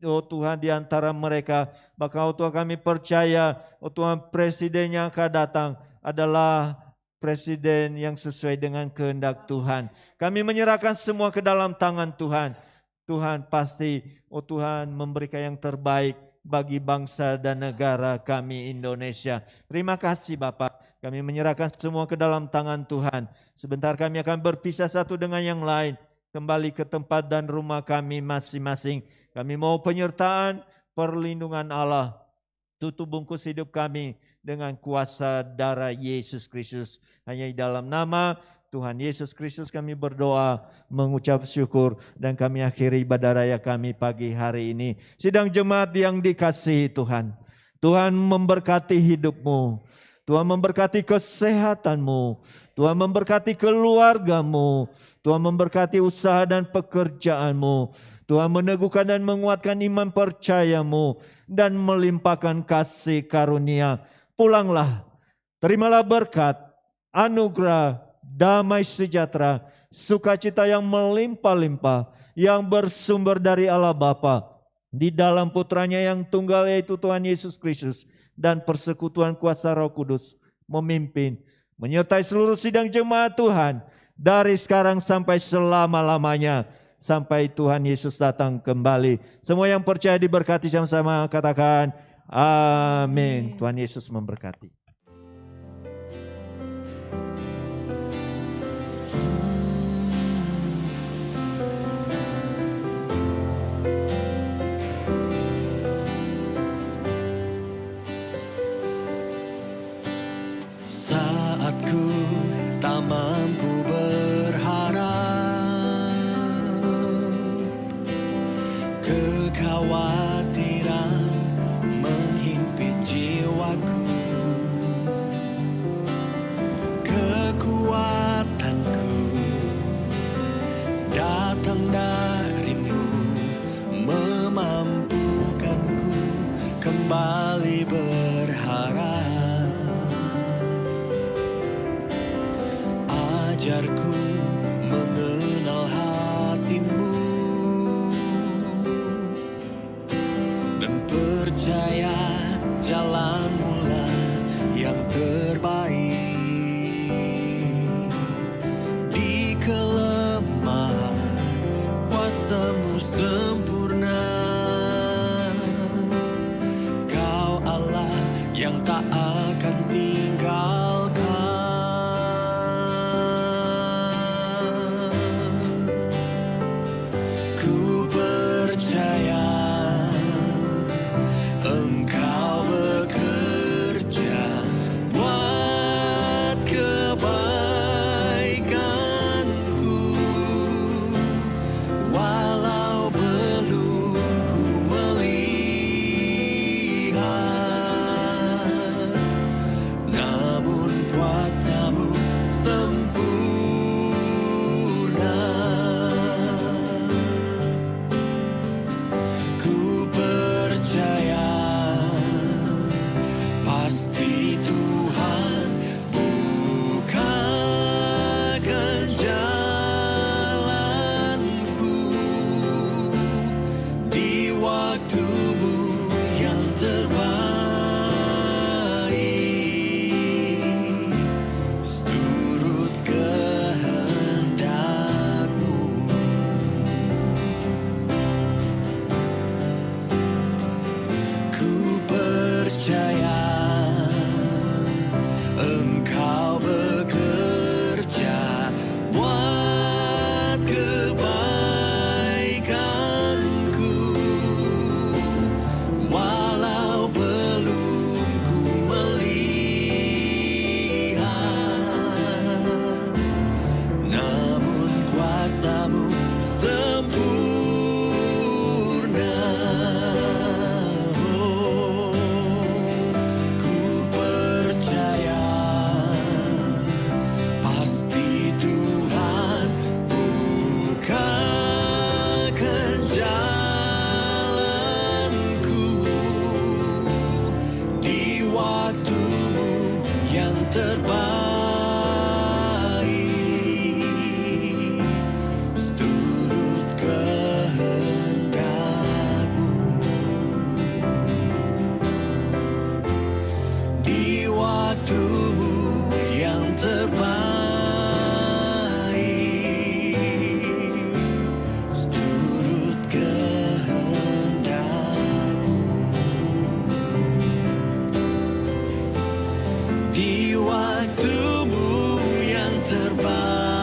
Oh Tuhan di antara mereka. Bahkan oh Tuhan kami percaya, oh Tuhan presiden yang akan datang adalah presiden yang sesuai dengan kehendak Tuhan. Kami menyerahkan semua ke dalam tangan Tuhan. Tuhan pasti, oh Tuhan memberikan yang terbaik bagi bangsa dan negara kami Indonesia. Terima kasih Bapak. Kami menyerahkan semua ke dalam tangan Tuhan. Sebentar kami akan berpisah satu dengan yang lain. Kembali ke tempat dan rumah kami masing-masing. Kami mau penyertaan, perlindungan Allah. Tutup bungkus hidup kami dengan kuasa darah Yesus Kristus. Hanya di dalam nama Tuhan Yesus Kristus kami berdoa, mengucap syukur. Dan kami akhiri ibadah raya kami pagi hari ini. Sidang jemaat yang dikasihi Tuhan. Tuhan memberkati hidupmu. Tuhan memberkati kesehatanmu. Tuhan memberkati keluargamu. Tuhan memberkati usaha dan pekerjaanmu. Tuhan meneguhkan dan menguatkan iman percayamu. Dan melimpahkan kasih karunia. Pulanglah, terimalah berkat, anugerah, damai sejahtera, sukacita yang melimpah-limpah. Yang bersumber dari Allah Bapa. Di dalam putranya yang tunggal yaitu Tuhan Yesus Kristus. Dan persekutuan kuasa Roh Kudus memimpin, menyertai seluruh sidang jemaat Tuhan dari sekarang sampai selama-lamanya, sampai Tuhan Yesus datang kembali. Semua yang percaya diberkati sama-sama katakan amin. Tuhan Yesus memberkati. Saat ku tak mampu berharap, kekhawatiran menghimpit jiwaku. Kekuatanku datang darimu, memampukanku kembali berharap. Ajarku mengenal hatimu dan percaya jalanmu lah yang terbaik. Di kelemahan kuasamu sempurna, Kau Allah yang tak akan tinggalkan. Ku percaya Engkau bekerja buat kebaikanku, walau belum ku melihat, namun kuasa-Mu sempurna. Ku percaya pasti Tuhan bukakan jalanku di waktu-Mu yang terbaik, seturut kehendak-Mu. Ku percaya Engkau bekerja buat kebaikanku, walau belum ku melihat, namun kuasa-Mu sempurna. Ku percaya pasti Tuhan bukakan jalanku di waktu-Mu yang terbaik, seturut kehendak-Mu. Di waktu-Mu yang terbaik, seturut kehendak-Mu. Di waktu-Mu yang terbaik.